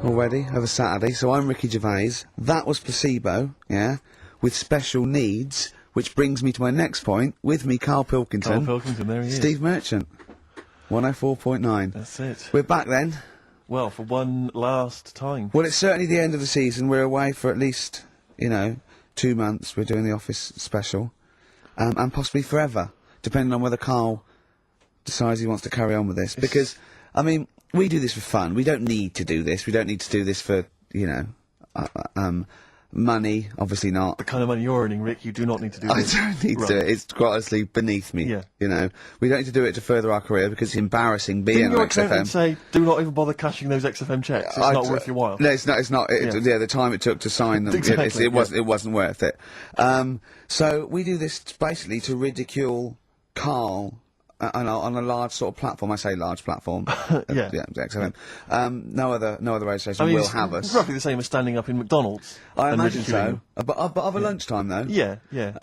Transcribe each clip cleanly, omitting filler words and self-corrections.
already of a Saturday. So I'm Ricky Gervais. That was Placebo, yeah, with special needs, which brings me to my next point. With me, Karl Pilkington. Karl Pilkington, there he is. Steve Merchant, 104.9. That's it. We're back then. Well, for one last time. Well, it's certainly the end of the season. We're away for at least, 2 months. We're doing the Office special, and possibly forever, depending on whether Karl decides he wants to carry on with this. Because, I mean, we do this for fun. We don't need to do this. We don't need to do this for, money. Obviously not. The kind of money you're earning, Rick, you do not need to do this. I don't need to do it. It's quite honestly beneath me. Yeah. We don't need to do it to further our career because it's embarrassing being Didn't on your XFM. accountant say, do not even bother cashing those XFM checks? It's not worth your while. No, it's not. Yeah, the time it took to sign them, Exactly, it wasn't worth it. So we do this basically to ridicule Karl on a large sort of platform. I say large platform. Yeah. XFM. No other radio station will have us. It's roughly the same as standing up in McDonald's. I and imagine ridiculing so. But of a lunchtime though. Yeah, yeah.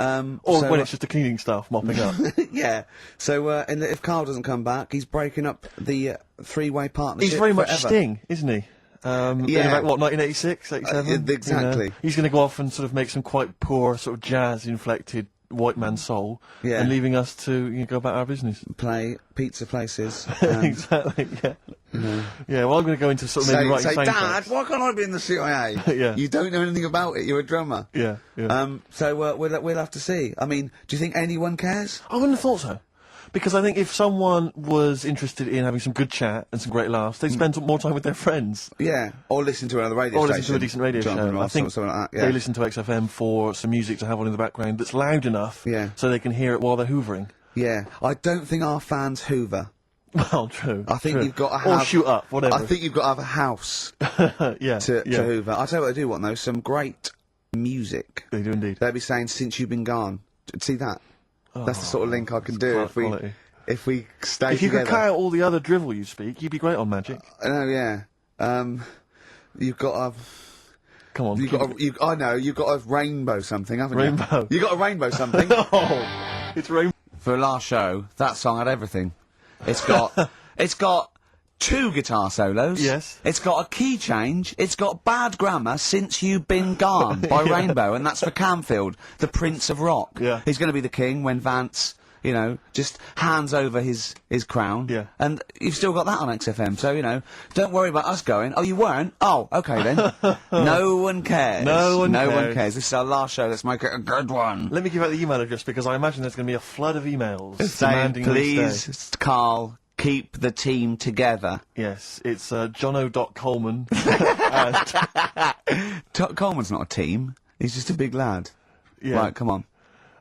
Or when it's just the cleaning staff mopping up. Yeah. So, if Karl doesn't come back, he's breaking up the three-way partnership. He's very much forever. Sting, isn't he? In about, 1986, 87? Exactly. He's going to go off and sort of make some quite poor, sort of jazz-inflected white man soul, and leaving us to go about our business. Play pizza places. Exactly, yeah. Yeah, well, I'm going to go into sort of maybe writing say, soundtracks. Dad, why can't I be in the CIA? Yeah. You don't know anything about it, you're a drummer. Yeah, yeah. So we'll have to see. I mean, do you think anyone cares? I wouldn't have thought so. Because I think if someone was interested in having some good chat and some great laughs, they'd spend more time with their friends. Yeah, or listen to another radio station. Or listen to a decent radio show. I think something like that, yeah. they listen to XFM for some music to have on in the background that's loud enough so they can hear it while they're hoovering. Yeah, I don't think our fans hoover. Well, true. I think you've got to have... Or shoot up, whatever. I think you've got to have a house to hoover. I'll tell you what they do want, though, some great music. They do indeed. They'll be saying, "Since you've been gone." See that? That's the sort of link I can do if we stay together. If you could cut out all the other drivel you speak, you'd be great on Magic. I know, yeah. You've got to... Come on. I know, you've got a rainbow something, haven't you? Rainbow. You got a rainbow something. Oh, it's rainbow. For last show, that song had everything. It's got 2 guitar solos. Yes. It's got a key change. It's got bad grammar, "Since You've Been Gone" by Rainbow, and that's for Camfield, the Prince of Rock. Yeah. He's going to be the king when Vance, just hands over his crown. Yeah. And you've still got that on XFM, so, don't worry about us going, "Oh, you weren't? Oh, okay then." No one cares. No one cares. This is our last show. Let's make it a good one. Let me give out the email address, because I imagine there's going to be a flood of emails Saying, demanding we stay. "Please, Karl, keep the team together." Yes, it's jono.coleman. Coleman's not a team. He's just a big lad. Yeah. Right, come on.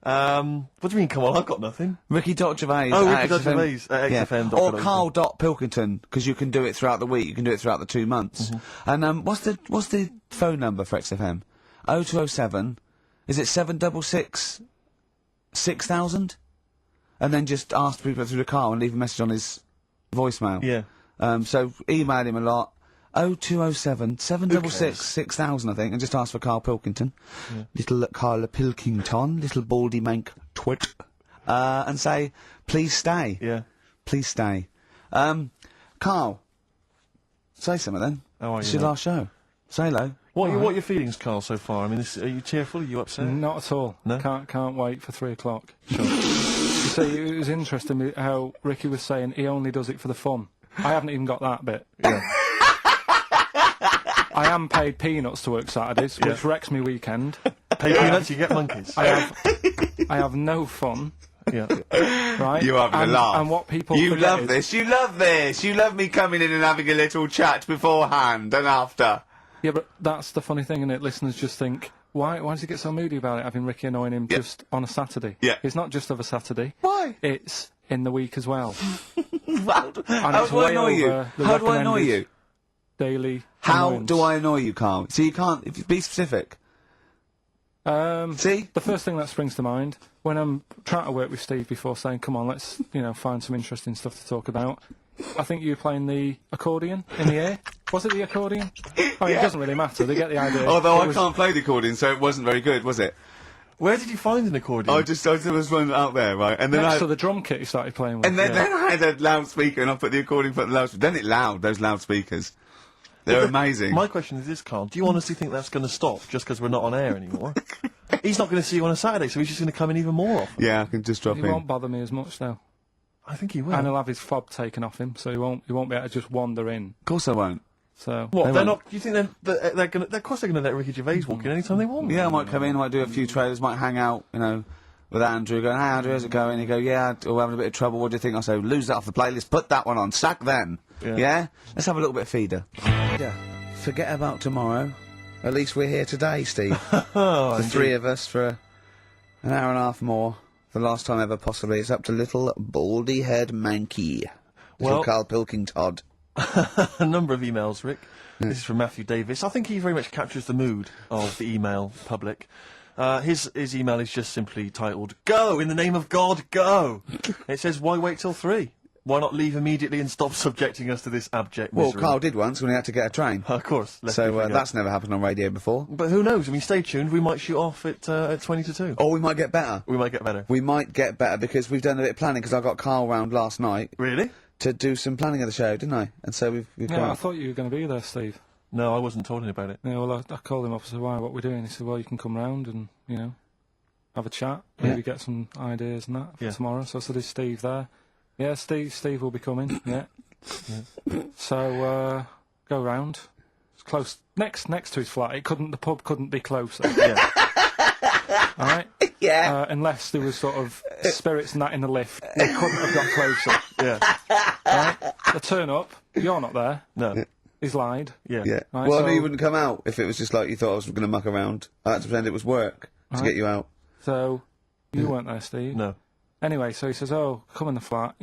What do you mean, come on? I've got nothing. Ricky.Gervais. Oh, at Ricky.Gervais at Yeah. XFM. Or Karl.Pilkington, because you can do it throughout the week. You can do it throughout the 2 months. And what's the phone number for XFM? 0207. Is it 766 6000? And then just ask people through the car and leave a message on his voicemail. Yeah. So email him a lot. 0207 766 6000, I think, and just ask for Karl Pilkington. Yeah. Little Karl Pilkington, little baldy mank twit. And say, "Please stay." Yeah. Please stay. Karl, say something then. How are It's you, your mate? last show. Say hello. What are your feelings, Karl, so far? I mean, are you tearful? Are you upset? Not at all. No? Can't wait for 3 o'clock. Sure. You see, it was interesting how Ricky was saying he only does it for the fun. I haven't even got that bit. Yeah. I am paid peanuts to work Saturdays, which wrecks me weekend. Pay peanuts, you get monkeys. I have no fun. Yeah. Right? You're having a laugh. And what people You forget love is- this. You love this. You love me coming in and having a little chat beforehand and after. Yeah, but that's the funny thing, innit? Listeners just think, why does he get so moody about it, having Ricky annoying him just on a Saturday? Yeah. It's not just of a Saturday. Why? It's in the week as well. How do I annoy you? How do I annoy you? Daily How annoyance. do I annoy you, Karl? So you can't, if you be specific. See? The first thing that springs to mind, when I'm trying to work with Steve before saying, come on, let's, find some interesting stuff to talk about, I think you were playing the accordion in the air. Was it the accordion? I mean, it doesn't really matter, they get the idea. Although I can't play the accordion, so it wasn't very good, was it? Where did you find an accordion? I was one out there, right? And then Next to the drum kit you started playing with. then I had a loudspeaker and I put the accordion for the loudspeaker. Then it loud, those loudspeakers. They're amazing. My question is this, Karl. Do you honestly think that's going to stop just because we're not on air anymore? He's not going to see you on a Saturday, so he's just going to come in even more often. Yeah, I can just drop He in. won't bother me as much though. I think he will. And he'll have his fob taken off him, so he won't be able to just wander in. Of course I won't. So What? They They're won't. not. Do you think they're going to? Of course, they're going to let Ricky Gervais walk in anytime they want. Yeah, I might come in, might do a few trailers, might hang out, you know, with Andrew, going, "Hey Andrew, how's it going?" He'd go, "Yeah, we're having a bit of trouble, what do you think?" I say, "Lose that off the playlist, put that one on, sack them." Yeah? Let's have a little bit of feeder. Yeah. Forget about tomorrow. At least we're here today, Steve. Oh, The three of us for an hour and a half more. For the last time ever, possibly. It's up to little baldy-head Mankey. Little Well- Karl Pilkington. a number of emails, Rick. This is from Matthew Davis. I think he very much captures the mood of the email public. His email is just simply titled, "Go! In the name of God, go!" It says, why wait till 3? Why not leave immediately and stop subjecting us to this abject Well, misery? Carl did once when he had to get a train. Of course. lest we So forget. that's never happened on radio before. But who knows? I mean, stay tuned. We might shoot off at 20 to 2. Or we might get better. We might get better. We might get better because we've done a bit of planning, because I got Carl round last night Really? to do some planning of the show, didn't I? And so we've yeah, I got... thought you were going to be there, Steve. No, I wasn't told about it. Yeah, well, I called him up and said, "Why? What we're doing?" He said, "Well, you can come round and have a chat, maybe get some ideas and that for tomorrow." So I said, "Is Steve there?" "Yeah, Steve will be coming." Yeah. So go round. It's close, next to his flat. The pub couldn't be closer. Yeah. All right. Yeah. Unless there was sort of spirits and that in the lift, they couldn't have got closer. Yeah. Right? I turn up. You're not there. No. He's lied. Yeah. Yeah. Right, Well, I so- knew you wouldn't come out if it was just like you thought I was going to muck around. I had to pretend it was work to Right. get you out. So you weren't there, Steve. No. Anyway, so he says, "Oh, come in the flat.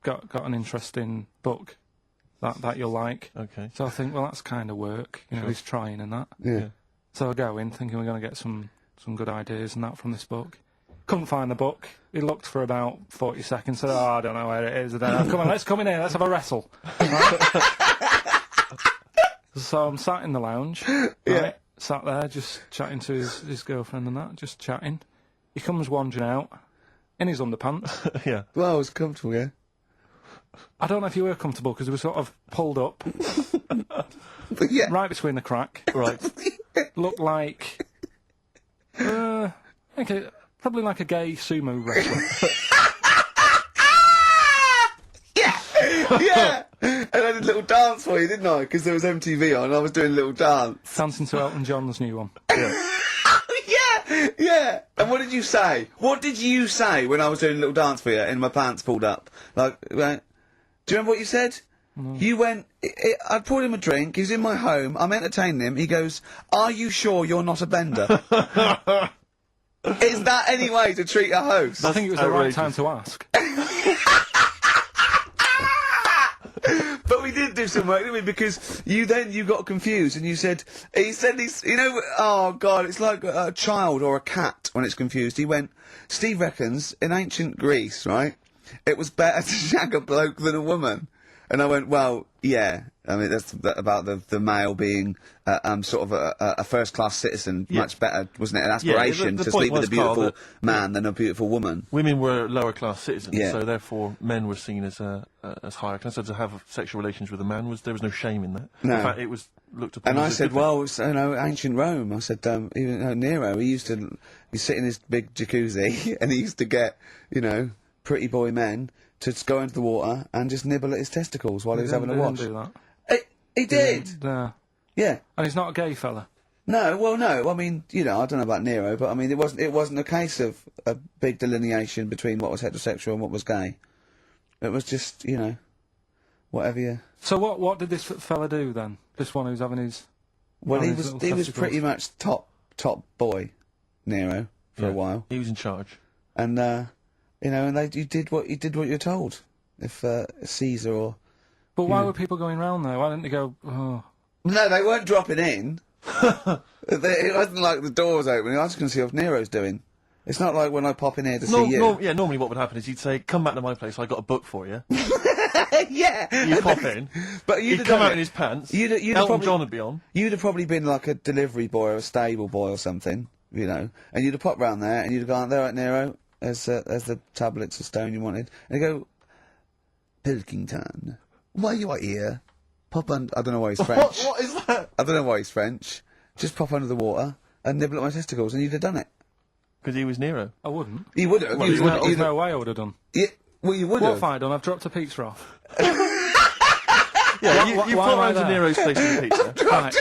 Got an interesting book that you'll like." Okay. So I think, well, that's kind of work. He's trying and that. Yeah. So I go in thinking we're going to get some good ideas and that from this book. Couldn't find the book. He looked for about 40 seconds. Said, "Oh, I don't know where it is." I don't know. "Come on, let's come in here. Let's have a wrestle." Right? So I'm sat in the lounge. Right? Sat there just chatting to his girlfriend and that, just chatting. He comes wandering out in his underpants. Yeah. Well, it was comfortable, yeah. I don't know if you were comfortable because he was sort of pulled up But yeah. right between the crack. Right. Looked like, probably like a gay sumo wrestler. Yeah! And I did a little dance for you, didn't I? Because there was MTV on, I was doing a little dance. Dancing to Elton John's new one. Yeah! And what did you say? What did you say when I was doing a little dance for you and my pants pulled up? Like, right? Do you remember what you said? You went, I poured him a drink, he's in my home, I'm entertaining him, he goes, "Are you sure you're not a bender?" Is that any way to treat a host? I think it was outrageous. the right time to ask. But we did do some work, didn't we? Because you got confused and you said, he's, oh God, it's like a child or a cat when it's confused. He went, "Steve reckons in ancient Greece, right, it was better to shag a bloke than a woman." And I went, "Well, yeah. I mean, that's about the male being sort of a first-class citizen. Much better, wasn't it? An aspiration the to point sleep with was, a beautiful Karl, man than a beautiful woman." Women were lower-class citizens, Yeah. so therefore men were seen as higher class. So to have sexual relations with a man there was no shame in that. No. In fact, it was looked upon. And as I a said, good thing. "Well, it's, ancient Rome." I said, even Nero, he sit in his big jacuzzi and he used to get, pretty boy men to just go into the water and just nibble at his testicles while he was having a wash. He didn't do that. He did. No. Yeah. And he's not a gay fella. No. Well, no. I mean, I don't know about Nero, but I mean, it wasn't a case of a big delineation between what was heterosexual and what was gay. It was just, whatever you. So what did this fella do then? This one who's having his... Well, Oh, he his was little he was testicles. pretty much top boy, Nero, for a while. He was in charge. And and you did what you're told. If Caesar or But why were people going round there? Why didn't they go, "Oh..." no, they weren't dropping in. It wasn't like the doors opening. I was going to see what Nero's doing. It's not like when I pop in here to see you. Normally what would happen is he'd say, "Come back to my place, I got a book for you." Yeah, You pop in, but he'd come out in his pants, You'd have Elton probably- John would be on. You'd have probably been like a delivery boy or a stable boy or something, and you'd have popped round there and you'd have gone, "There, right, Nero, there's the tablets of stone you wanted," and you go, "Pilkington, why you are here?" pop under. I don't know why he's French. What is that? I don't know why he's French. Just pop under the water and nibble at my testicles, and you'd have done it. Because he was Nero. I wouldn't. You would have. There's no way I would have done. Yeah, well, you would What have. have I done? I've dropped a pizza off. Yeah, you why put am I around to there? Nero's place with a pizza. Right.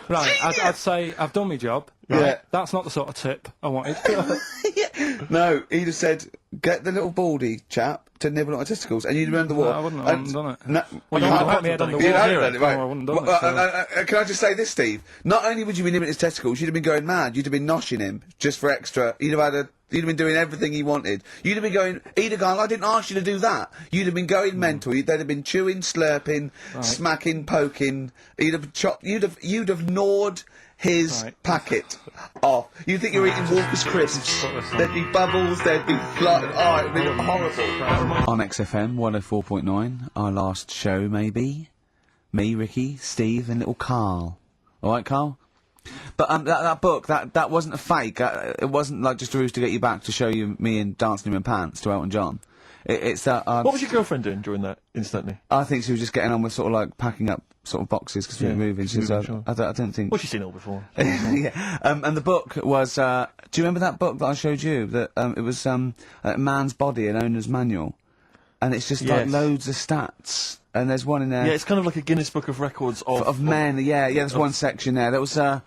Right, I'd say I've done my job. Right? Yeah. That's not the sort of tip I wanted. No, he'd have said, get the little baldy chap to nibble at my testicles, and you'd have the water. I wouldn't have done it. No, Well, you you can't- might put me head on the You wall. hadn't done it, right. No, I wouldn't have done Well, it, so. can I just say this, Steve? Not only would you be nibbling his testicles, you'd have been going mad. You'd have been noshing him just for extra. You'd have been doing everything he wanted. You'd have been going, he'd have gone, I didn't ask you to do that. You'd have been going mental. They'd have been chewing, slurping, smacking, poking. You'd have gnawed his packet off. You think you're eating Walker's crisps? There'd be bubbles, there'd be blood. Oh, it'd be horrible. On XFM 104.9, our last show, maybe. Me, Ricky, Steve, and little Karl. All right, Karl? But that book, that wasn't a fake. It wasn't like just a ruse to get you back to show you me and dancing in my pants to Elton John. It's that. What was your girlfriend doing during that, instantly? I think she was just getting on with sort of like packing up sort of boxes because we were moving. She was, moving, sure. I don't think. Well, she's seen it all before. Yeah. And the book was. Do you remember that book that I showed you? That it was Man's Body, an Owner's Manual, and it's just like Yes. loads of stats. And there's one in there. Yeah, it's kind of like a Guinness Book of Records of men. Yeah. There's one section there. That was. Sorry,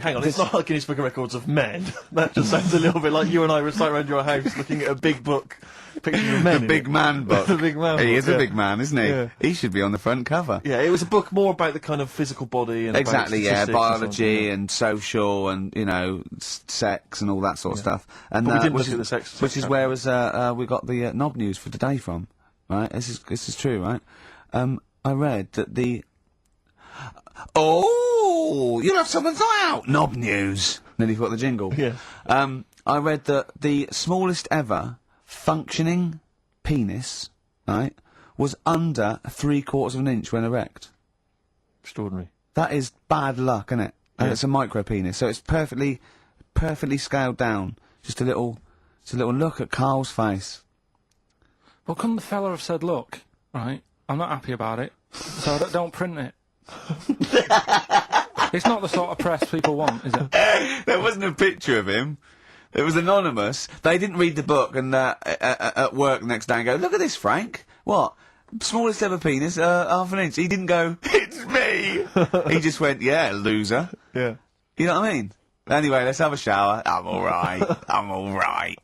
hang on. It's not like Guinness Book of Records of men. That just sounds a little bit like you and I were sat around your house looking at a big book, pictures of men. The in big it. man book. The big man He book, is a yeah. big man, isn't he? Yeah. He should be on the front cover. Yeah, it was a book more about the kind of physical body and Exactly, about yeah, statistics biology and and social and, you know, sex and all that sort of stuff. And But we didn't which look at is- the sex Which is chapter. where we got the knob news for today from, right? This is true, right? I read that the... Oh, you'll have someone's eye out! Knob news! Nearly got the jingle. Yeah. I read that the smallest ever functioning penis, right, was under 3/4 of an inch when erect. Extraordinary. That is bad luck, isn't it? And Yeah. it's a micro penis, so it's perfectly scaled down. Just a little look at Carl's face. Well, couldn't the fella have said, look, right, I'm not happy about it, so don't print it. It's not the sort of press people want, is it? There wasn't a picture of him. It was anonymous. They didn't read the book and at work the next day and go, look at this, Frank. What? Smallest ever penis, half an inch. He didn't go, it's me. He just went, yeah, loser. Yeah. You know what I mean? Anyway, let's have a shower. I'm alright. I'm alright.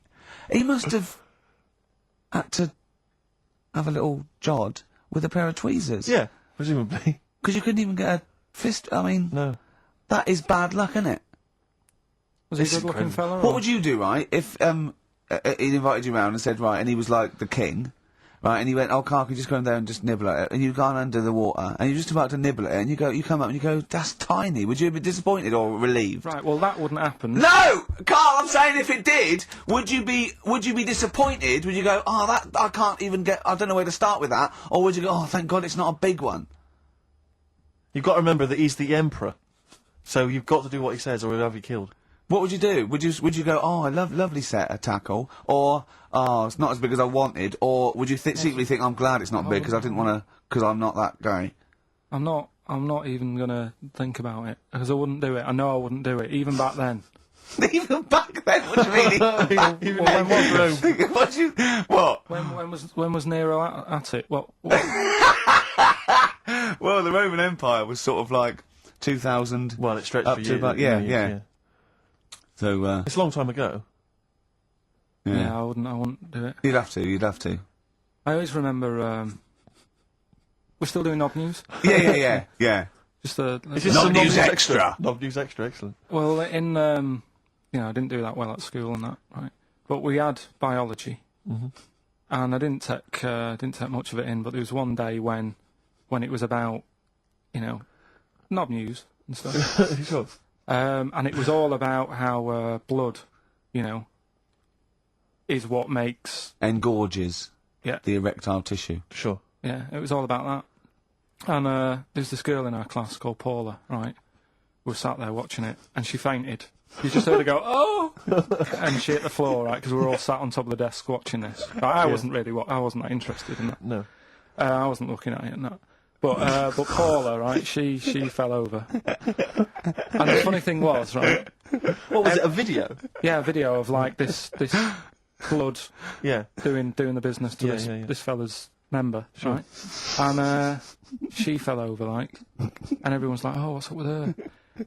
He must have had to have a little jod with a pair of tweezers. Yeah, presumably. Because you couldn't even get a fist. I mean, No. that is bad luck, isn't it? Was he This a is good-looking crazy. fella? What or- would you do, right, if he invited you round and said, right, and he was like the king, right, and he went, oh, Carl, can you just go in there and just nibble at it? And you've gone under the water, and you're just about to nibble at it, and you come up and you go, that's tiny. Would you be disappointed or relieved? Right, well, that wouldn't happen. No! Carl, I'm saying if it did, would you be disappointed? Would you go, oh, that, I can't even get, I don't know where to start with that? Or would you go, oh, thank God it's not a big one? You've got to remember that he's the emperor. So you've got to do what he says or he'll have you killed. What would you do? Would you go, oh, I lovely set of tackle, or, oh, it's not as big as I wanted, or would you secretly think, I'm glad it's not big because I didn't want to, because I'm not that guy? I'm not even gonna think about it, because I wouldn't do it. I know I wouldn't do it, even back then. Even back then, what do you mean? Even Well, when was Rome. What? When was Nero at it? What? Well, the Roman Empire was sort of like 2000. Well, it stretched Up for to years. about- many yeah. years, So, It's a long time ago. Yeah, I wouldn't do it. You'd have to. I always remember. We're still doing knob news. Yeah. Just a. It's just Knob some news extra. Knob news extra, excellent. Well, I didn't do that well at school and that, right? But we had biology, and I didn't take much of it in. But there was one day when it was about, knob news and stuff, Sure. and it was all about how blood, is what makes Engorges the erectile tissue. Sure. Yeah, it was all about that. And there's this girl in our class called Paula, right? We were sat there watching it, and she fainted. You just heard her go, oh! And she hit the floor, right? Because we were all sat on top of the desk watching this. But I wasn't that interested in that. No. I wasn't looking at it and that. But Paula, right? She fell over. And the funny thing was, right? What was it? A video? Yeah, a video of like this blood Yeah. doing the business to this fella's member, right? And she fell over, like, and everyone's like, "Oh, what's up with her?"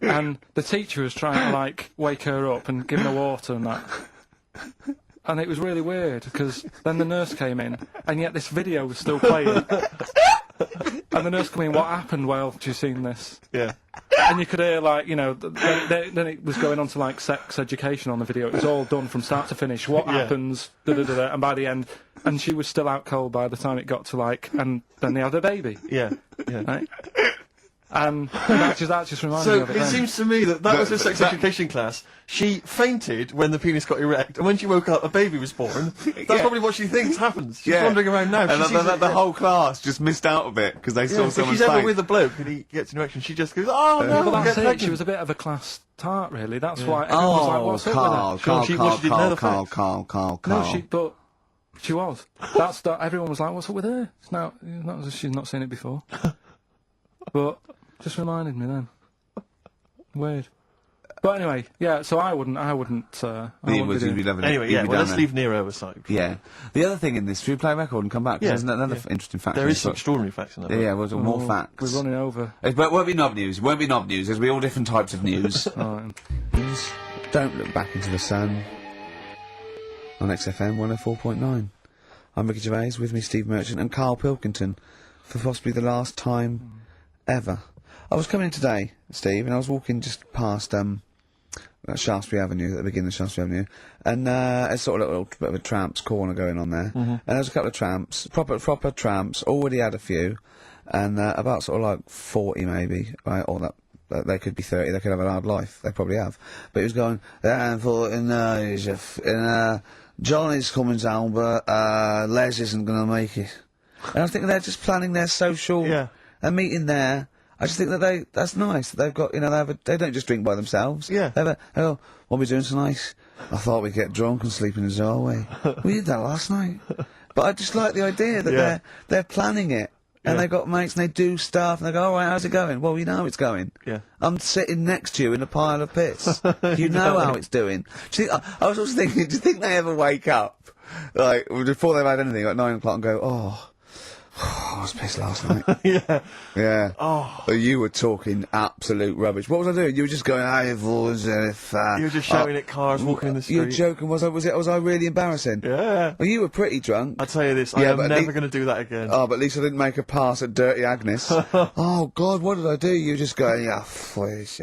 And the teacher was trying to like wake her up and give her water and that. And it was really weird because then the nurse came in, and yet this video was still playing. And the nurse came in, "What happened? Well, have you seen this?" Yeah. And you could hear, like, you know, then it was going on to, like, sex education on the video. It was all done from start to finish. What happens, da-da-da-da, and by the end... And she was still out cold by the time it got to, like... And then they had a baby. Yeah. Yeah. Right? And that just reminded me of it. So it seems to me that was her sex education class. She fainted when the penis got erect, and when she woke up, a baby was born. That's probably what she thinks happens. She's wandering around now. And the whole class just missed out a bit because they saw so someone she's ever with a bloke and he gets an erection, she just goes, "Oh no, Well, I'll that's get it. pregnant." She was a bit of a class tart, really. That's why everyone was like, "What's up with her?" Carl. But she was. Everyone was like, "What's up with her?" It's not as if she's not seen it before. But just reminded me then. Weird. But anyway, yeah. So I wouldn't. You'd be loving it. Anyway, You'd be let's down leave Nero aside. Yeah. The other thing in this, should we play a record and come back? 'Cause there's another interesting fact. There is some extraordinary facts in that. Yeah, well, more facts. We're running over. It won't be knob news. It won't be knob news. There'll be all different types of news. Right. Don't look back into the sun. On XFM 104.9. I'm Ricky Gervais, with me Steve Merchant and Karl Pilkington, for possibly the last time ever. I was coming in today, Steve, and I was walking just past Shaftesbury Avenue, at the beginning of Shaftesbury Avenue, and it's sort of a little bit of a tramp's corner going on there. And there was a couple of tramps, proper tramps, already had a few, and about sort of like 40 maybe, right, or that they could be 30, they could have a hard life, they probably have. But he was going, Johnny's coming down, but Les isn't going to make it. And I think they're just planning their social a meeting there. I just think that that's nice. That they've got, you know, they don't just drink by themselves. Yeah. They go, what are we doing tonight? I thought we'd get drunk and sleep in the doorway. We did that last night. But I just like the idea that they're planning it. And they've got mates and they do stuff and they go, all right, how's it going? Well, you know how it's going. Yeah. I'm sitting next to you in a pile of piss. You know how it's doing. Do you think, I was also thinking, do you think they ever wake up, like, before they've had anything, at 9 o'clock and go, I was pissed last night. Yeah. Oh. You were talking absolute rubbish. What was I doing? You were just going, "Hey, boys, if you were just shouting at cars walking in the street." You were joking. Was I really embarrassing? Yeah. Well, you were pretty drunk. I'll tell you this, I am never going to do that again. Oh, but at least I didn't make a pass at Dirty Agnes. Oh, God, what did I do? You were just going, please,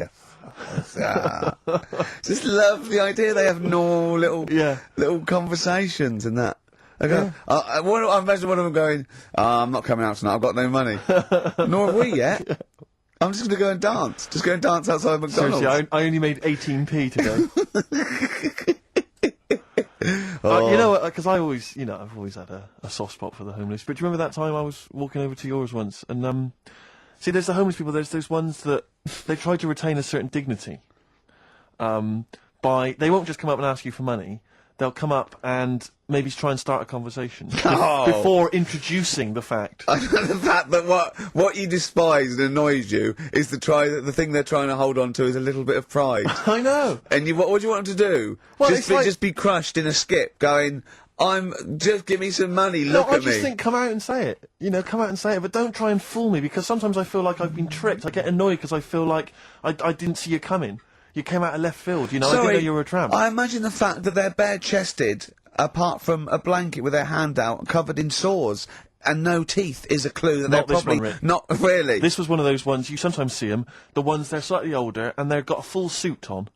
Just love the idea they have normal little conversations and that. I go, I imagine one of them going, I'm not coming out tonight, I've got no money. Nor have we yet. I'm just going to go and dance. Just go and dance outside McDonald's. Seriously, I only made 18p today. You know, because I've always had a soft spot for the homeless. But do you remember that time I was walking over to yours once? And, see, there's the homeless people, there's those ones that they try to retain a certain dignity. They won't just come up and ask you for money. They'll come up and maybe try and start a conversation before introducing the fact. The fact that what you despise and annoys you is the thing they're trying to hold on to is a little bit of pride. I know. And what do you want them to do? Well, just be crushed in a skip, going, just give me some money, look at me. I just think come out and say it. You know, come out and say it, but don't try and fool me, because sometimes I feel like I've been tricked. I get annoyed because I feel like I didn't see you coming. You came out of left field, you know, Sorry, I didn't know you were a tramp. I imagine the fact that they're bare-chested, apart from a blanket with their hand out, covered in sores, and no teeth, is a clue that they're probably not really. This was one of those ones, you sometimes see them, the ones, they're slightly older, and they've got a full suit on.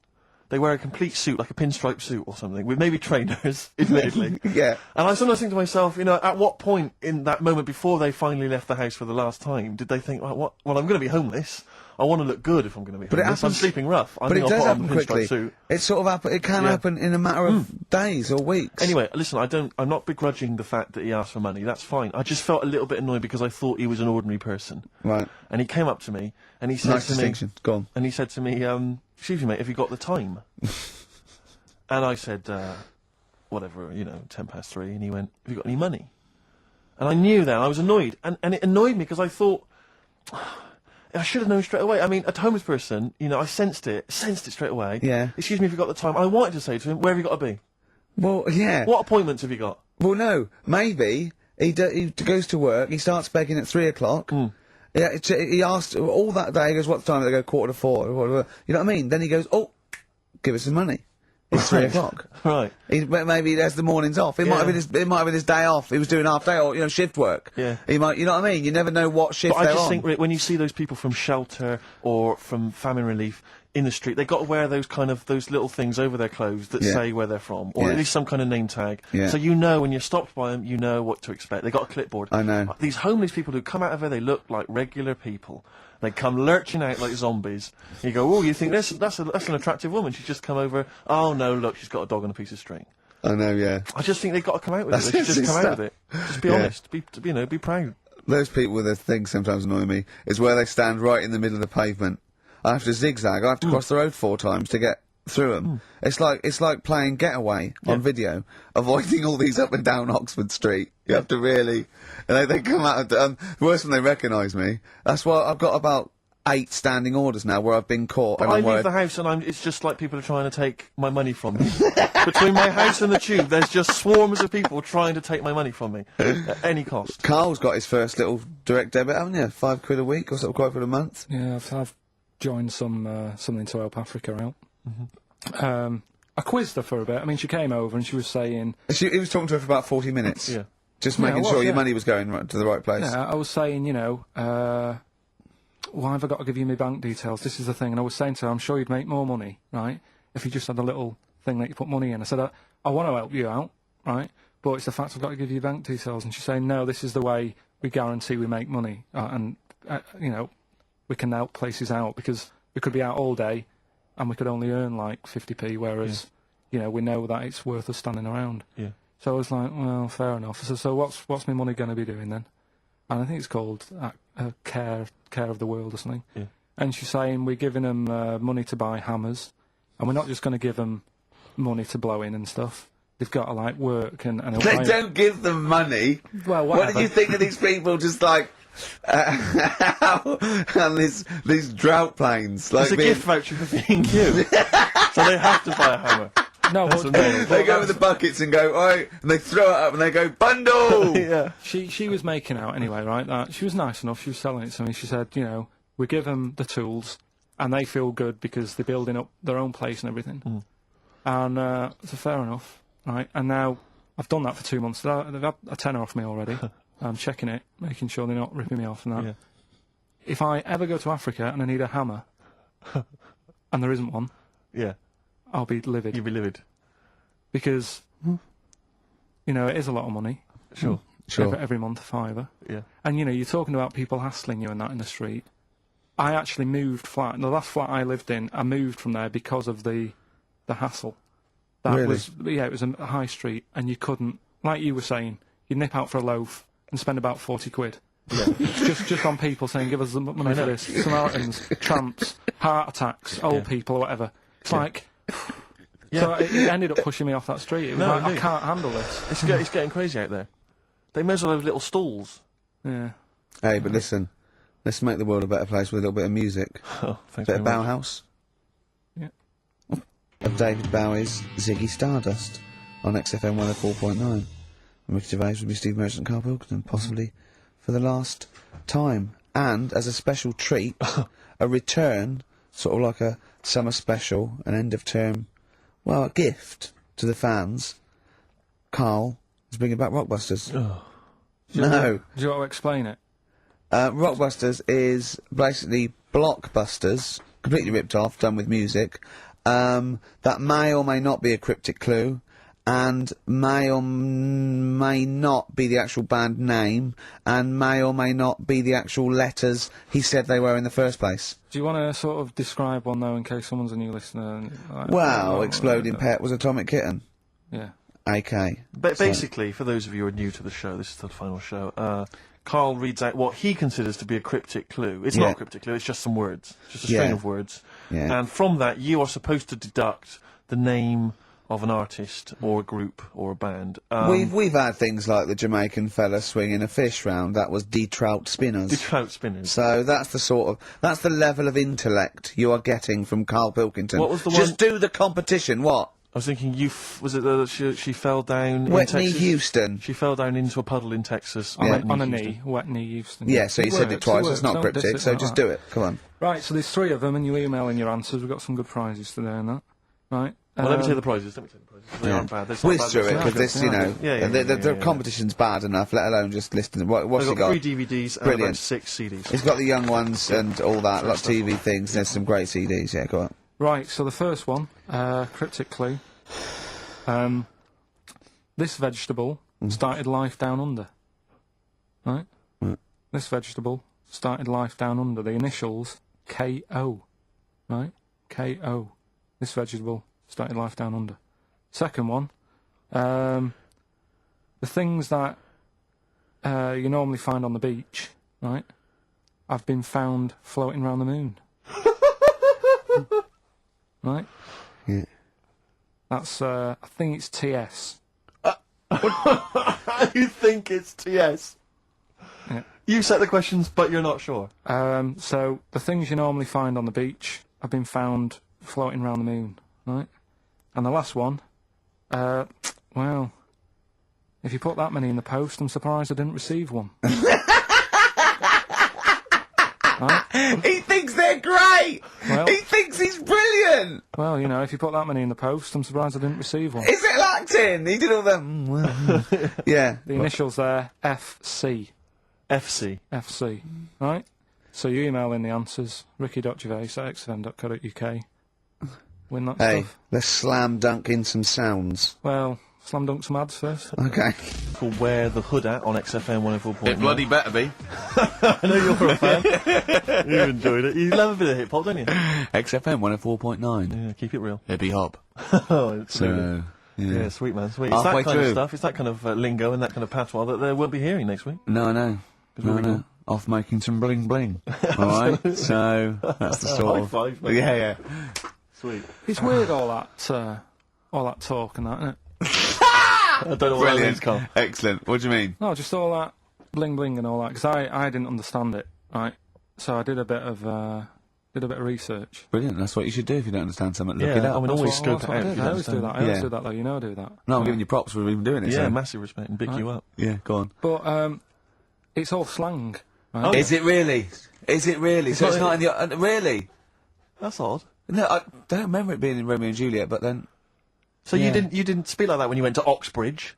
They wear a complete suit, like a pinstripe suit or something, with maybe trainers, admittedly. Yeah. And I sometimes think to myself, you know, at what point in that moment before they finally left the house for the last time, did they think, well, I'm going to be homeless. I want to look good if I'm going to be homeless. I'm sleeping rough. But it does happen quickly. It sort of it can happen in a matter of days or weeks. Anyway, listen, I'm not begrudging the fact that he asked for money. That's fine. I just felt a little bit annoyed because I thought he was an ordinary person. Right. And he came up to me and he said nice to distinction. me, Go on. And he said to me, "Excuse me, mate, have you got the time?" And I said, "Whatever, you know, 3:10." And he went, "Have you got any money?" And I knew then, I was annoyed. And it annoyed me because I thought, I should have known straight away. I mean, a homeless person, you know, I sensed it straight away. Yeah. Excuse me if you've got the time. I wanted to say to him, where have you got to be? Well, yeah. What appointments have you got? Well, no. Maybe he goes to work. He starts begging at 3 o'clock. Yeah. He asked all that day. He goes, "What time?" They go 3:45. You know what I mean? Then he goes, "Oh, give us some money." It's 3 o'clock. Right. Maybe he has the mornings off. It might have been his day off. He was doing half day or shift work. Yeah. He might. You know what I mean? You never know what shift But they're I just on. think, Rick, when you see those people from shelter or from famine relief in the street, they've got to wear those little things over their clothes that say where they're from, or at least some kind of name tag. Yeah. So you know when you're stopped by them, you know what to expect. They've got a clipboard. I know. These homeless people who come out of there, they look like regular people. They come lurching out like zombies. You go, oh, you think that's an attractive woman? She's just come over. Oh no, look, she's got a dog on a piece of string. I know, yeah. I just think they've got to come out with it. They should just come out with it. Just be honest. Be proud. Those people with their things sometimes annoy me. Is where they stand right in the middle of the pavement. I have to zigzag. I have to cross the road 4 times to get through them. It's like playing Getaway on video, avoiding all these up and down Oxford Street. You have to really, and they come out. Worse when they recognise me. That's why I've got about 8 standing orders now where I've been caught. But and I leave the house and it's just like people are trying to take my money from me. Between my house and the tube, there's just swarms of people trying to take my money from me at any cost. Carl's got his first little direct debit, haven't you? £5 a week or something, quite for a month. Yeah, I've joined something to help Africa out. I quizzed her for a bit. I mean, she came over and she was saying... He was talking to her for about 40 minutes. Yeah. Just making sure your money was going to the right place. Yeah, I was saying, you know, why have I got to give you my bank details? This is the thing. And I was saying to her, I'm sure you'd make more money, right, if you just had a little thing that you put money in. I said, I want to help you out, right, but it's the fact I've got to give you bank details. And she's saying, no, this is the way we guarantee we make money. You know, we can help places out because we could be out all day and we could only earn like 50p, whereas, you know, we know that it's worth us standing around. Yeah. So I was like, well, fair enough. I said, so what's my money going to be doing then? And I think it's called Care of the World or something. Yeah. And she's saying we're giving them money to buy hammers, and we're not just going to give them money to blow in and stuff. They've got to like work and They don't give them money. Well, what whatever. did you think of these people just like and these drought planes? Like It's a gift voucher for being you. So they have to buy a hammer. No, That's but, amazing. they go with the buckets and go, alright, and they throw it up and they go, bundle! Yeah. she was making out anyway, right? That she was nice enough. She was selling it to me. She said, you know, we give them the tools, and they feel good because they're building up their own place and everything. And so fair enough, right? And now I've done that for 2 months. They've had a tenner off me already. I'm checking it, making sure they're not ripping me off and that. Yeah. If I ever go to Africa and I need a hammer, and there isn't one, Yeah. I'll be livid. You'd be livid. Because, you know, it is a lot of money. Sure. Every month, a £5. Yeah. And, you know, you're talking about people hassling you and that in the street. I actually moved flat. The last flat I lived in, I moved from there because of the hassle. That Really? it was a high street, and you couldn't, like you were saying, you'd nip out for a loaf and spend about 40 quid. Yeah. just on people saying, give us the money for this. Samaritans, tramps, heart attacks, old people, or whatever. It's like... So it ended up pushing me off that street. It was like, I can't handle this. It's getting crazy out there. They may as well have little stalls. Yeah. Hey, but listen, let's make the world a better place with a little bit of music. Oh, thanks Bit of very much. Bauhaus. Yeah. Of David Bowie's Ziggy Stardust on XFM 104.9. And Ricky Gervais will be Steve Merchant and Karl Pilkington, possibly for the last time. And, as a special treat, a return, sort of like a summer special, an end of term, well, a gift to the fans. Karl is bringing back Rockbusters. Oh. No. Do you want to explain it? Rockbusters is basically blockbusters, completely ripped off, done with music, that may or may not be a cryptic clue, and may or may not be the actual band name, and may or may not be the actual letters he said they were in the first place. Do you want to sort of describe one, though, in case someone's a new listener? And, like, Well, Exploding Pet was Atomic Kitten. Yeah. AK. But basically, for those of you who are new to the show, this is the final show, Karl reads out what he considers to be a cryptic clue. It's not a cryptic clue, it's just some words. Just a string of words. Yeah. And from that, you are supposed to deduct the name of an artist or a group or a band. We've had things like the Jamaican fella swinging a fish round. That was de-trout spinners. The trout spinners. So that's the level of intellect you are getting from Karl Pilkington. What was the Just one- do the competition. What? I was thinking, was it that she fell down in Whitney Texas? Houston. She fell down into a puddle in Texas. On Whitney a Houston. knee, Whitney Houston. Yeah, so you said it works, twice. works, It's not don't diss cryptic. it So like just that. do it. Come on. Right, so there's 3 of them, and you email in your answers. We've got some good prizes today and that. Right. Well, let me take the prizes. Let me take the prizes. They aren't bad. They're not Whiz bad. through it, They're because good. this, you know, Yeah, the competition's bad enough, let alone just listening. What's I've he got got? 3 DVDs and Brilliant. about 6 CDs. He's got the young ones and all that, lots of TV things. There's some great CDs, yeah, go on. Right, so the first one, cryptic clue. This vegetable started life down under. Right? This vegetable started life down under. The initials K-O. Right? K-O. This vegetable started life down under. Second one, the things that you normally find on the beach, right, have been found floating around the moon. Right? Yeah. That's, I think it's TS. You think it's TS? Yeah. You set the questions, but you're not sure. So, the things you normally find on the beach have been found floating around the moon, right? And the last one, well, if you put that many in the post, I'm surprised I didn't receive one. Right? He thinks they're great! Well- He thinks he's brilliant! Well, you know, if you put that many in the post, I'm surprised I didn't receive one. Is it acting? He did all that. Yeah. The initials there, FC. FC. FC, right? So you email in the answers, ricky.gervais@xfm.co.uk. Win that Hey, stuff. let's slam dunk in some sounds. Well, slam dunk some ads first. Okay. Called Wear the Hood At on XFM 104.9. better be. I know you're a fan. You enjoyed it. You love a bit of hip hop, don't you? XFM 104.9. Yeah, keep it real. Hippie hop. Oh, it's So, yeah, sweet man, sweet. It's Halfway that kind of through. stuff. It's that kind of lingo and that kind of patois that they won't be hearing next week. No, no. No, we no. go. Off making some bling bling. Alright? So, that's the sort High of... five, mate. Yeah, yeah. Sweet. It's weird, all that talk and that, isn't it? I don't know what that means, Brilliant. Carl. Excellent. What do you mean? No, just all that bling bling and all that, because I didn't understand it, right? So I did a bit of research. Brilliant. That's what you should do if you don't understand something. Look Yeah, it up. I mean, always scope That's it what I out. did. if you I don't always do understand. that. I always Yeah. do that, though. You know I do that. No, I'm giving you props for even doing it. Yeah, so. massive respect and big you up. Yeah, go on. But it's all slang. Right? Oh, Is it really? Is it really? So not it's not in the... really? That's odd. No, I don't remember it being in Romeo and Juliet, but then... So Yeah. you didn't speak like that when you went to Oxbridge?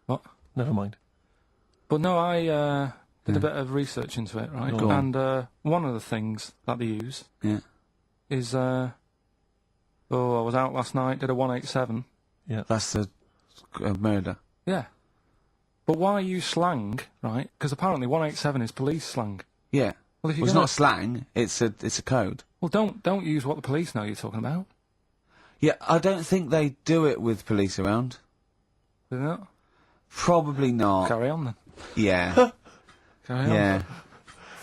What? Never mind. But no, I did a bit of research into it, right? Go on. And one of the things that they use Yeah. is, I was out last night, did a 187. Yeah. That's a murder. Yeah. But why use slang, right? Because apparently 187 is police slang. Yeah. Well, if you're Well, it's gonna, not slang, it's a code. well, don't use what the police know you're talking about. Yeah, I don't think they do it with police around. Do they not? Probably not. Carry on then. Yeah. Carry on. Yeah.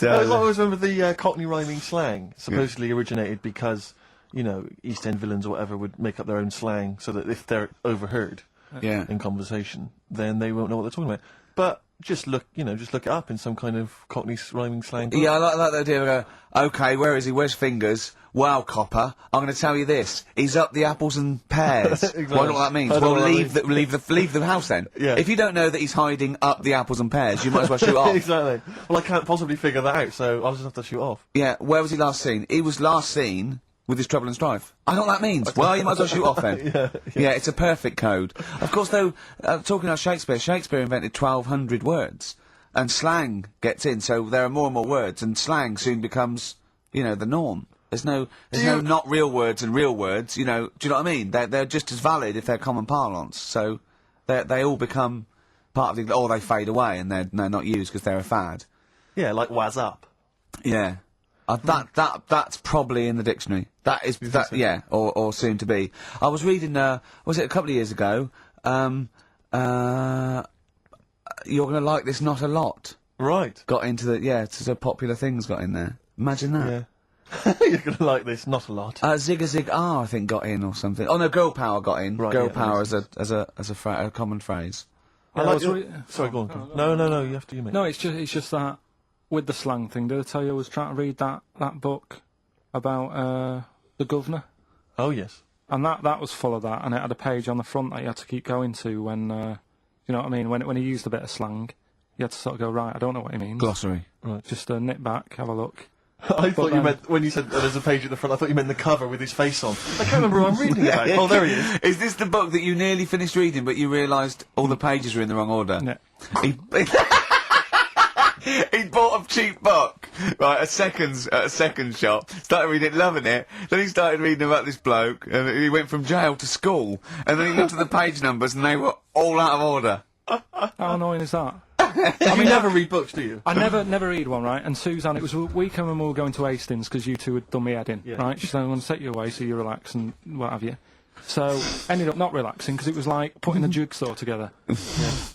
I always remember the Cockney rhyming slang supposedly originated because, you know, East End villains or whatever would make up their own slang so that if they're overheard Yeah. in conversation, then they won't know what they're talking about. But just look it up in some kind of Cockney rhyming slang book. Yeah, I like the idea of okay, where is he? Where's Fingers? Wow, copper, I'm going to tell you this. He's up the apples and pears. Exactly. Well, I don't know what that means. I don't Well, know what leave that leave the house then. Yeah. If you don't know that he's hiding up the apples and pears, you might as well shoot off. Exactly. Well, I can't possibly figure that out, so I'll just have to shoot off. Yeah, where was he last seen? He was last seen with his trouble and strife. I know what that means. Well, you might as well shoot off then. Yeah, it's a perfect code. Of course, though, talking about Shakespeare invented 1,200 words. And slang gets in, so there are more and more words, and slang soon becomes, you know, the norm. There's no not real words and real words, you know, do you know what I mean? They're just as valid if they're common parlance, so they all become part of the, or they fade away and they're not used because they're a fad. Yeah, like waz up. Yeah. That's probably in the dictionary. That is, so? yeah, or soon to be. I was reading, was it a couple of years ago, you're gonna like this not a lot. Right. Got into the, it's a popular things got in there. Imagine that. Yeah. You're gonna like this. Not a lot. Zig R, I think, got in or something. Oh no, Girl Power got in. Right, Girl yeah, Power as a common phrase. I Yeah, like I was your- re- Sorry, go on. Go on. No. You have to. You mate. No, it's just that with the slang thing. Did I tell you I was trying to read that book about the governor? Oh yes. And that was full of that, and it had a page on the front that you had to keep going to when, you know what I mean, when he used a bit of slang, you had to sort of go, right, I don't know what he means. Glossary. Just nip back, have a look. I thought you then- meant, when you said there's a page at the front, I thought you meant the cover with his face on. I can't remember who I'm reading about. Oh, there he is. Is this the book that you nearly finished reading, but you realised all the pages were in the wrong order? Yeah. He, he bought a cheap book, right, at a second shop, started reading it, loving it, then he started reading about this bloke, and he went from jail to school, and then he looked at the page numbers, and they were all out of order. How annoying is that? You never read books, do you? I never read one, right? And Suzanne, it was a weekend when we were going to Hastings because you two had done me head in, Yeah. right? She said, I'm going to take you away so you relax and what have you. So, ended up not relaxing because it was like putting a jigsaw together.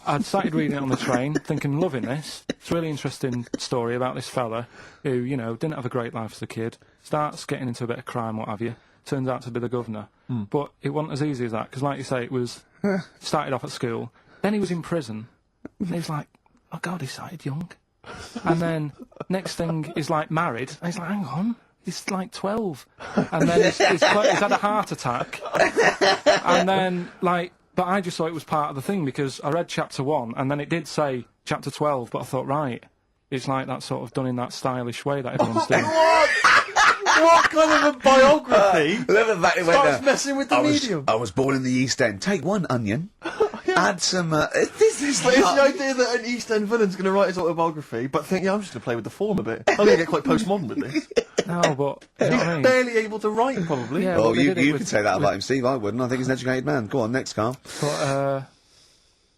I'd started reading it on the train, thinking, loving this. It's a really interesting story about this fella who, you know, didn't have a great life as a kid, starts getting into a bit of crime, what have you, turns out to be the governor. But it wasn't as easy as that because, like you say, it was started off at school, then he was in prison, and he was like, oh God, he started young. And then, next thing, he's like married, and he's like, hang on. He's like 12. And then he's had a heart attack. And then, like, but I just thought it was part of the thing because I read chapter 1 and then it did say chapter 12, but I thought, right, it's like that sort of done in that stylish way that everyone's doing. What kind of a biography Love the fact it went starts there. messing with the medium? I was born in the East End. Take one onion, add some. This is But it's not- the idea that an East End villain's going to write his autobiography, but think, yeah, I'm just going to play with the form a bit. I'm going to get quite postmodern with this. No, but, you know He's what I mean? barely able to write, probably. Yeah, Oh, well, they you did it can with- say that with- about him, Steve. I wouldn't. I think he's an educated man. Go on, next, Carl. But,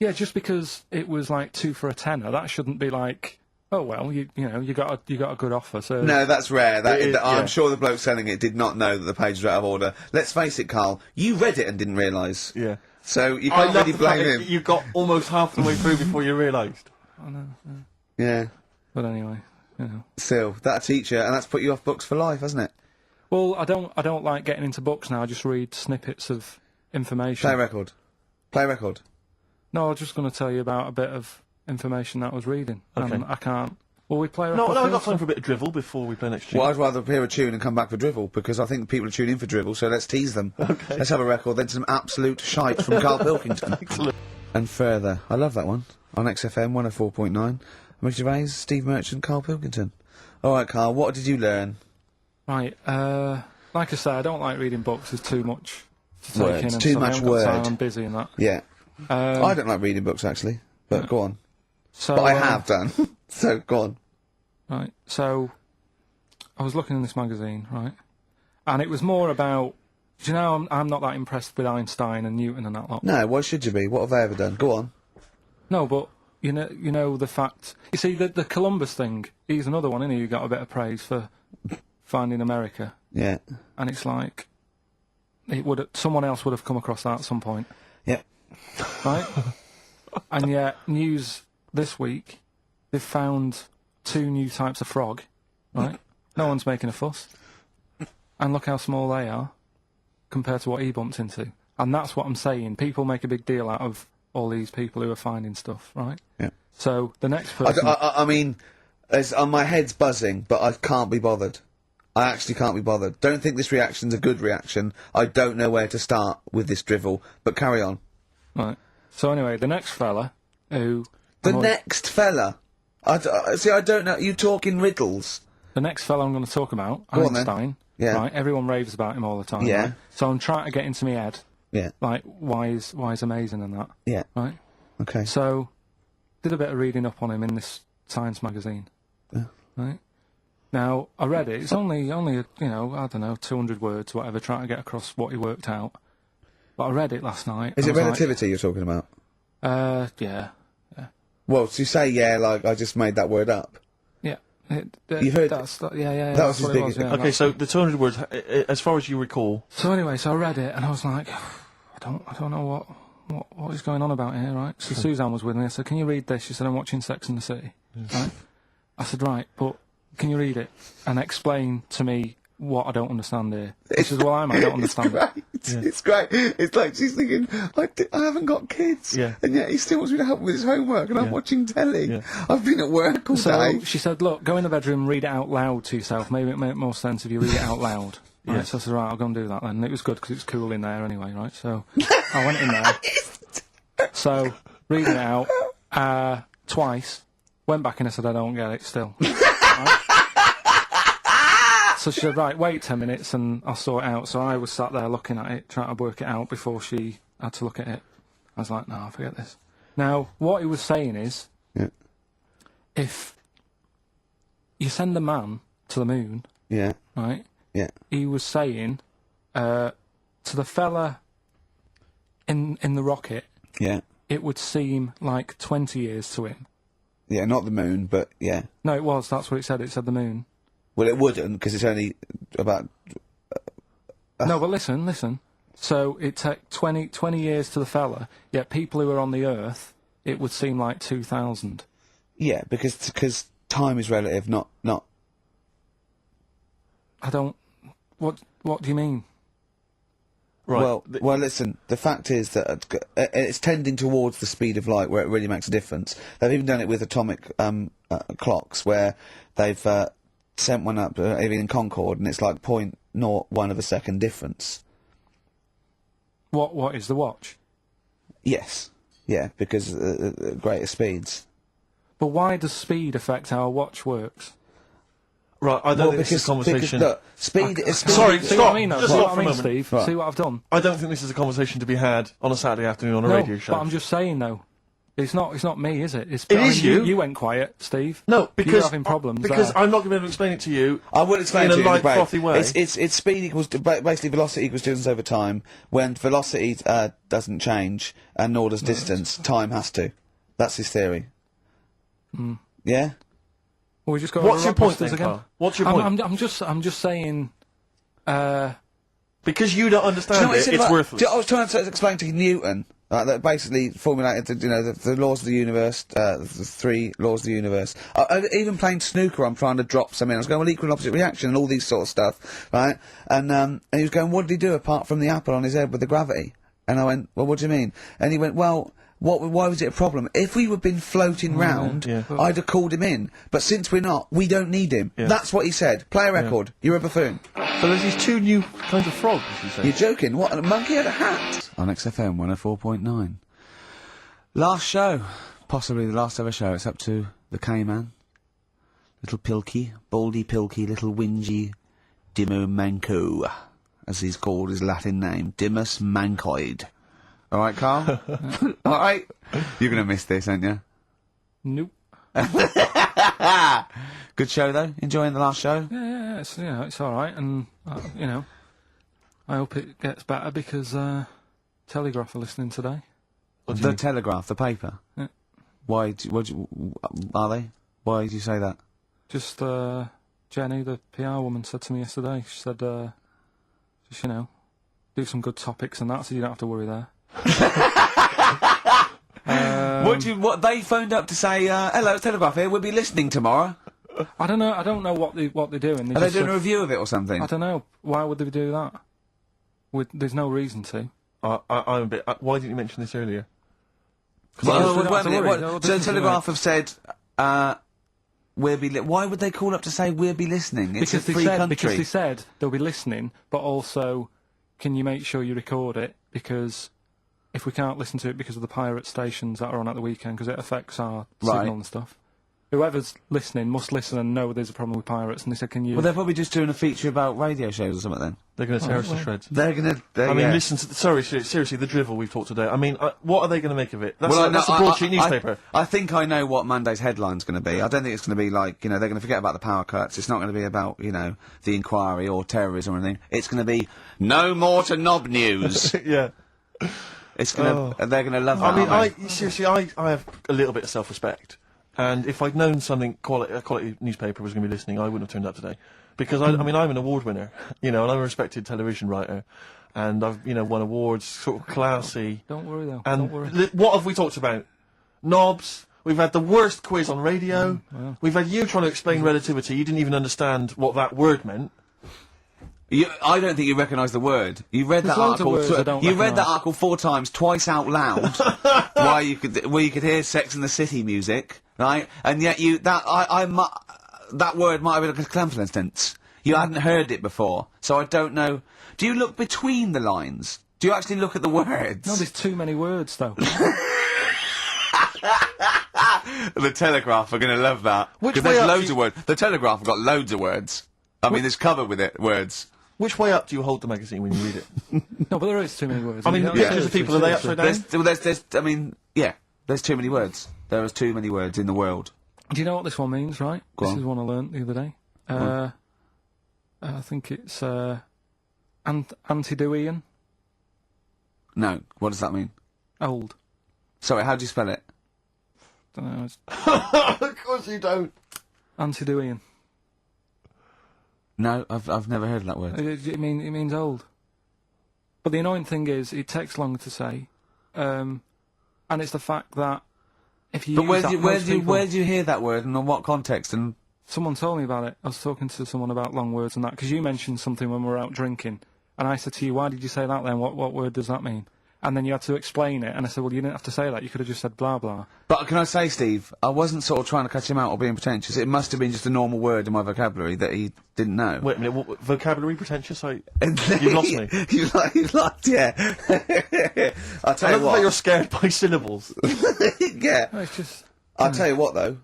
yeah, just because it was like 2 for a tenner, that shouldn't be like, oh well, you know, you got a good offer. So No, that's rare. It is, I'm yeah. sure the bloke selling it did not know that the pages were out of order. Let's face it, Carl. You read it and didn't realise. Yeah. So you I can't love really the fact blame that him. you got almost half the way through before you realised. Yeah. But anyway, you know. Still, that'll teach you, and that's put you off books for life, hasn't it? Well, I don't like getting into books now. I just read snippets of information. Play record. Play record. No, I was just going to tell you about a bit of information that I was reading. Okay. And I can't. Will we play a No, record I've got first? time for a bit of drivel before we play next tune. Well, I'd rather hear a tune and come back for drivel, because I think people are tuning in for drivel, so let's tease them. Okay. Let's have a record, then some absolute shite from Karl Pilkington. Excellent. And further. I love that one. On XFM 104.9. Mick Gervais, Steve Merchant, Karl Pilkington. Alright, Karl, what did you learn? Right. Like I say, I don't like reading books. There's too much to take Words. in. And Too stuff. I much haven't got time, word. I'm busy and that. Yeah. I don't like reading books, actually. But go on. So, But I have done. So, go on. Right. So, I was looking in this magazine, right, and it was more about. Do you know, I'm not that impressed with Einstein and Newton and that lot. No, why should you be? What have they ever done? Go on. No, but you know the fact. You see, the Columbus thing. He's another one, isn't he? Who got a bit of praise for finding America, Yeah. and it's like someone else would have come across that at some point, Yep. right? And yet, news this week, they've found 2 new types of frog, right? No one's making a fuss, and look how small they are compared to what he bumped into. And that's what I'm saying. People make a big deal out of all these people who are finding stuff, right? Yeah. So the next person. I mean, my head's buzzing, but I can't be bothered. I actually can't be bothered. Don't think this reaction's a good reaction. I don't know where to start with this drivel, but carry on. Right. So anyway, the next fella who. The next fella. See, I don't know. You talk in riddles. The next fella I'm going to talk about, Go on then. Einstein. Yeah. Right. Everyone raves about him all the time. Yeah. Right? So I'm trying to get into my head, Yeah. like why he's amazing and that. Yeah. Right. Okay. So, did a bit of reading up on him in this science magazine. Yeah. Right. Now I read it. It's only I don't know 200 words, whatever, trying to get across what he worked out. But I read it last night. Is and it I was like, relativity you're talking about? Yeah. Well, to say yeah, like I just made that word up. Yeah. You've heard- Yeah. that That's was his what it big- was, yeah, Okay, so the 200 words, as far as you recall. So anyway, so I read it and I was like, I don't know what is going on about here, right? So Suzanne was with me. I said, "Can you read this?" She said, "I'm watching Sex and the City." Right? I said, "Right, but can you read it and explain to me what I don't understand here. This is what I don't understand it. It's great. It's like she's thinking, I haven't got kids, and yet he still wants me to help with his homework, and I'm watching telly. Yeah. I've been at work all day. So she said, look, go in the bedroom and read it out loud to yourself. Maybe it make more sense if you read it out loud. Right, so I said, right, I'll go and do that then. And it was good because it was cool in there anyway, right? So I went in there. So, reading it out twice, went back and I said, I don't get it still. Right? So she said, right, wait 10 minutes and I'll sort it out. So I was sat there looking at it, trying to work it out before she had to look at it. I was like, no, forget this. Now, what he was saying is, if you send a man to the moon, right? Yeah. He was saying to the fella in the rocket, it would seem like 20 years to him. Yeah, not the moon, but yeah. No, it was. That's what it said. It said the moon. Well, it wouldn't, because it's only about... No, but listen. So it took 20 years to the fella, yet people who are on the Earth, it would seem like 2,000. Yeah, because time is relative, not... I don't... What do you mean? Right. Well, listen, the fact is that it's tending towards the speed of light where it really makes a difference. They've even done it with atomic clocks, where they've sent one up, even in Concorde, and it's like 0.01 of a second difference. What is the watch? Yes. Yeah, because greater speeds. But why does speed affect how a watch works? Right, I don't think this is a conversation... Look, speed is... Sorry, See stop! what I mean, though? Just See stop what for I a mean, moment. Steve? See what I've done? I don't think this is a conversation to be had on a Saturday afternoon on a radio show. But I'm just saying, though, it's not me, is it? It is you. You went quiet, Steve. No, because... You're having problems Because there. I'm not going to be able to explain it to you I will explain in to a you light, break. frothy way. It's speed equals... basically, velocity equals distance over time. When velocity doesn't change, and nor does distance, time has to. That's his theory. Yeah? Well, we just got What's your point Rockbusters then, again. Carl? What's your point? I'm just saying... Because you don't understand what it, it's worthless. I was trying to explain to Newton that basically formulated the laws of the universe, the 3 laws of the universe. Even playing snooker, I'm trying to drop something. I was going, well, equal and opposite reaction and all these sort of stuff, right? And he was going, what did he do apart from the apple on his head with the gravity? And I went, well, what do you mean? And he went, well... why was it a problem? If we had been floating round, I'd have called him in. But since we're not, we don't need him. Yeah. That's what he said. Play a record. You're a buffoon. So there's these 2 new kinds of frogs, you say? You're joking. What? A monkey had a hat? On XFM 104.9. Last show. Possibly the last ever show. It's up to the K-Man. Little Pilky. Baldy Pilky. Little whingy. Dimmo Manco. As he's called his Latin name. Dimmus Mancoid. All right, Carl? All right? You're going to miss this, aren't you? Nope. Good show, though? Enjoying the last show? Yeah, it's all right, and I hope it gets better because Telegraph are listening today. The Telegraph, the paper? Yeah. Why? Are they? Why did you say that? Just Jenny, the PR woman, said to me yesterday. She said, just do some good topics and that, so you don't have to worry there. What they phoned up to say, hello, it's Telegraph here, we'll be listening tomorrow. I don't know what they're doing. Are they doing a review of it or something? I don't know. Why would they do that? There's no reason to. I'm a bit... why didn't you mention this earlier? So Telegraph have said, why would they call up to say we'll be listening? It's a free country. Because they said they'll be listening, but also, can you make sure you record it? Because if we can't listen to it because of the pirate stations that are on at the weekend, because it affects our signal and stuff. Whoever's listening must listen and know there's a problem with pirates, and they said, can you... Well, they're probably just doing a feature about radio shows or something then. They're going to tear us to shreds. They're going to... I mean, listen to... Sorry, seriously, the drivel we've talked today. I mean, what are they going to make of it? That's a broadsheet newspaper. I think I know what Monday's headline's going to be. I don't think it's going to be like, they're going to forget about the power cuts. It's not going to be about, the inquiry or terrorism or anything. It's going to be, no more to knob news. Yeah. It's going to... They're going to love that, I mean, seriously, I have a little bit of self-respect. And if I'd known a quality newspaper was going to be listening, I wouldn't have turned up today. Because, I mean, I'm an award winner, and I'm a respected television writer. And I've, won awards, sort of classy. Don't worry, though. And don't worry. What have we talked about? Knobs. We've had the worst quiz on radio. We've had you trying to explain relativity. You didn't even understand what that word meant. I don't think you recognise the word. You read There's that loads of article. words I don't You read that recognise. article 4 times, twice out loud, where you could hear Sex and the City music, right? And yet that word might have been like a clam, for instance. You hadn't heard it before, so I don't know. Do you look between the lines? Do you actually look at the words? No, there's too many words, though. The Telegraph are going to love that. Which Because way there's up loads do you- of words. The Telegraph have got loads of words. I mean, there's covered with it, words. Which way up do you hold the magazine when you read it? No, but there is too many words. I mean, You know, pictures of seriously, people, are they seriously. upside down? There's too many words. There is too many words in the world. Do you know what this one means, right? Go This on. is one I learnt the other day. I think it's Antidoian. No, what does that mean? Old. Sorry, how do you spell it? Don't know. It's Of course you don't. Antidoian. No, I've never heard of that word. It means old. But the annoying thing is, it takes longer to say, and it's the fact that if you. But use where that, do you, most people- where do you hear that word and in what context? And Someone told me about it. I was talking to someone about long words and that, because you mentioned something when we were out drinking, and I said to you, why did you say that then? What word does that mean? And then you had to explain it, and I said, well, you didn't have to say that, you could have just said blah blah. but can I say, Steve, I wasn't sort of trying to catch him out or being pretentious. It must have been just a normal word in my vocabulary that he didn't know. Wait a minute, what, vocabulary pretentious? You've lost me. You've lost, yeah. I'll I tell you love how what. you're scared by syllables. Yeah. No, it's just... I'll tell you what, though.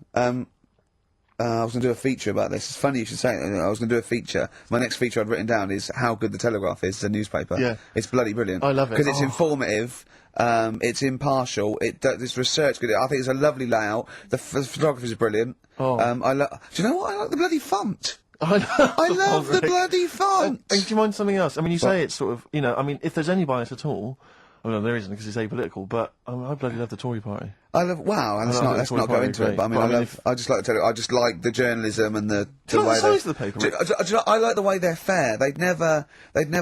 I was going to do a feature about this. It's funny you should say it. I was going to do a feature. My next feature I'd written down is how good the Telegraph is as a newspaper. Yeah. It's bloody brilliant. I love it. Because it's Oh. informative, it's impartial, it's research good. I think it's a lovely layout. The photography is brilliant. Oh. Do you know what? I like the bloody font. I love the bloody font. And do you mind something else? I mean, you say it's sort of, I mean, if there's any bias at all, well, there isn't because it's apolitical, but I bloody love the Tory party. Wow, and I love let's the not go Tory into party, it, but I mean, great. But I mean, I just like to tell you, I just like the journalism and the Do you know way the size of the paper? Do you know, I like the way they're fair. They'd never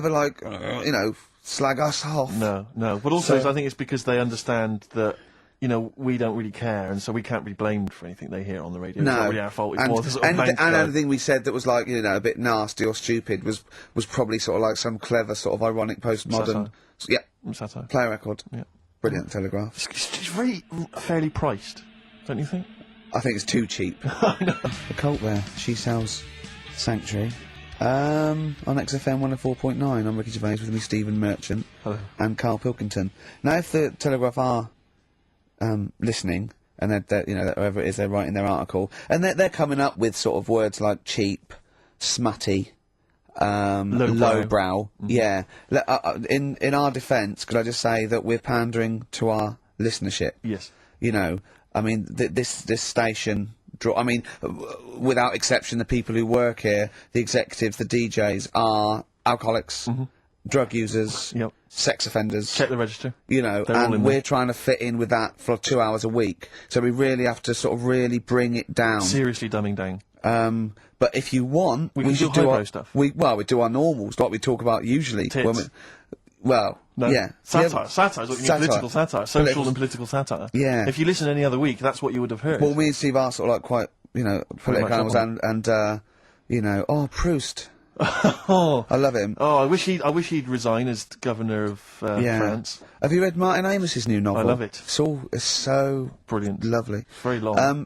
like, slag us off. No. But also, So- I think it's because they understand that, we don't really care, and so we can't be blamed for anything they hear on the radio. It's not really our fault. It's more the sort of bank guy. anything we said that was like, a bit nasty or stupid was probably sort of like some clever sort of ironic postmodern. Satire. Yeah, Satire. play record. Yeah. Brilliant Telegraph. It's very fairly priced, don't you think? I think it's too cheap. The cult there. She sells Sanctuary. On XFM 104.9, I'm Ricky Gervais with me, Stephen Merchant Hello. and Karl Pilkington. Now, if the Telegraph are listening, and they're whoever it is, they're writing their article, and they're coming up with sort of words like cheap, smutty, lowbrow. Yeah. In our defence, could I just say that we're pandering to our listenership? Yes. I mean, this station. Without exception, the people who work here, the executives, the DJs, are alcoholics, drug users, Yep. sex offenders. Check the register. They're all in we're there. trying to fit in with that for 2 hours a week. So we really have to sort of really bring it down. Seriously dumbing down. But if you want, We can should do do highbrow our stuff. we do our normals, like we talk about usually. Tits. Well, No. yeah. Satire. Satire is what you mean. Satire. Political satire. Social and political satire. Yeah. If you listen any other week, that's what you would have heard. Well, me and Steve are sort of like quite, political much animals, up and Proust. oh, I love him. I wish he'd resign as governor of France. Have you read Martin Amos's new novel? I love it. It's so Brilliant. lovely. Very long.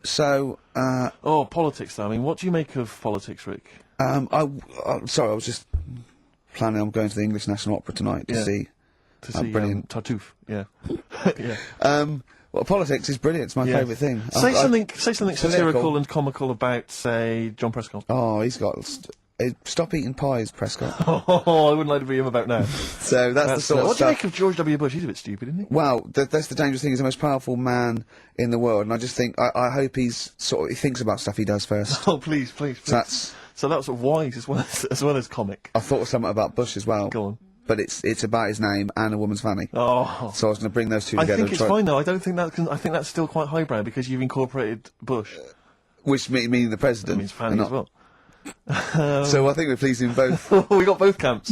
Politics though. I mean, what do you make of politics, Rick? I'm sorry, I was just planning on going to the English National Opera tonight to Yeah. see. To see brilliant. Tartuffe. Yeah. yeah. Well, politics is brilliant. It's my Yeah. favourite thing. Say something satirical political. and comical about, say, John Prescott. Oh, he's got. Stop eating pies, Prescott. Oh, I wouldn't like to be him about now. So that's the sort of what do you stuff. make of George W. Bush? He's a bit stupid, isn't he? Well, that's the dangerous thing. He's the most powerful man in the world, and I just think I hope he thinks about stuff he does first. Oh, please. So So that was sort of wise as well as comic. I thought of something about Bush as well. Go on. But it's about his name and a woman's fanny. Oh. So I was going to bring those two I together. think it's fine though. I don't think I think that's still quite highbrow because you've incorporated Bush. Which meaning the president. That means fanny as well. So I think we're pleasing both. We got both camps.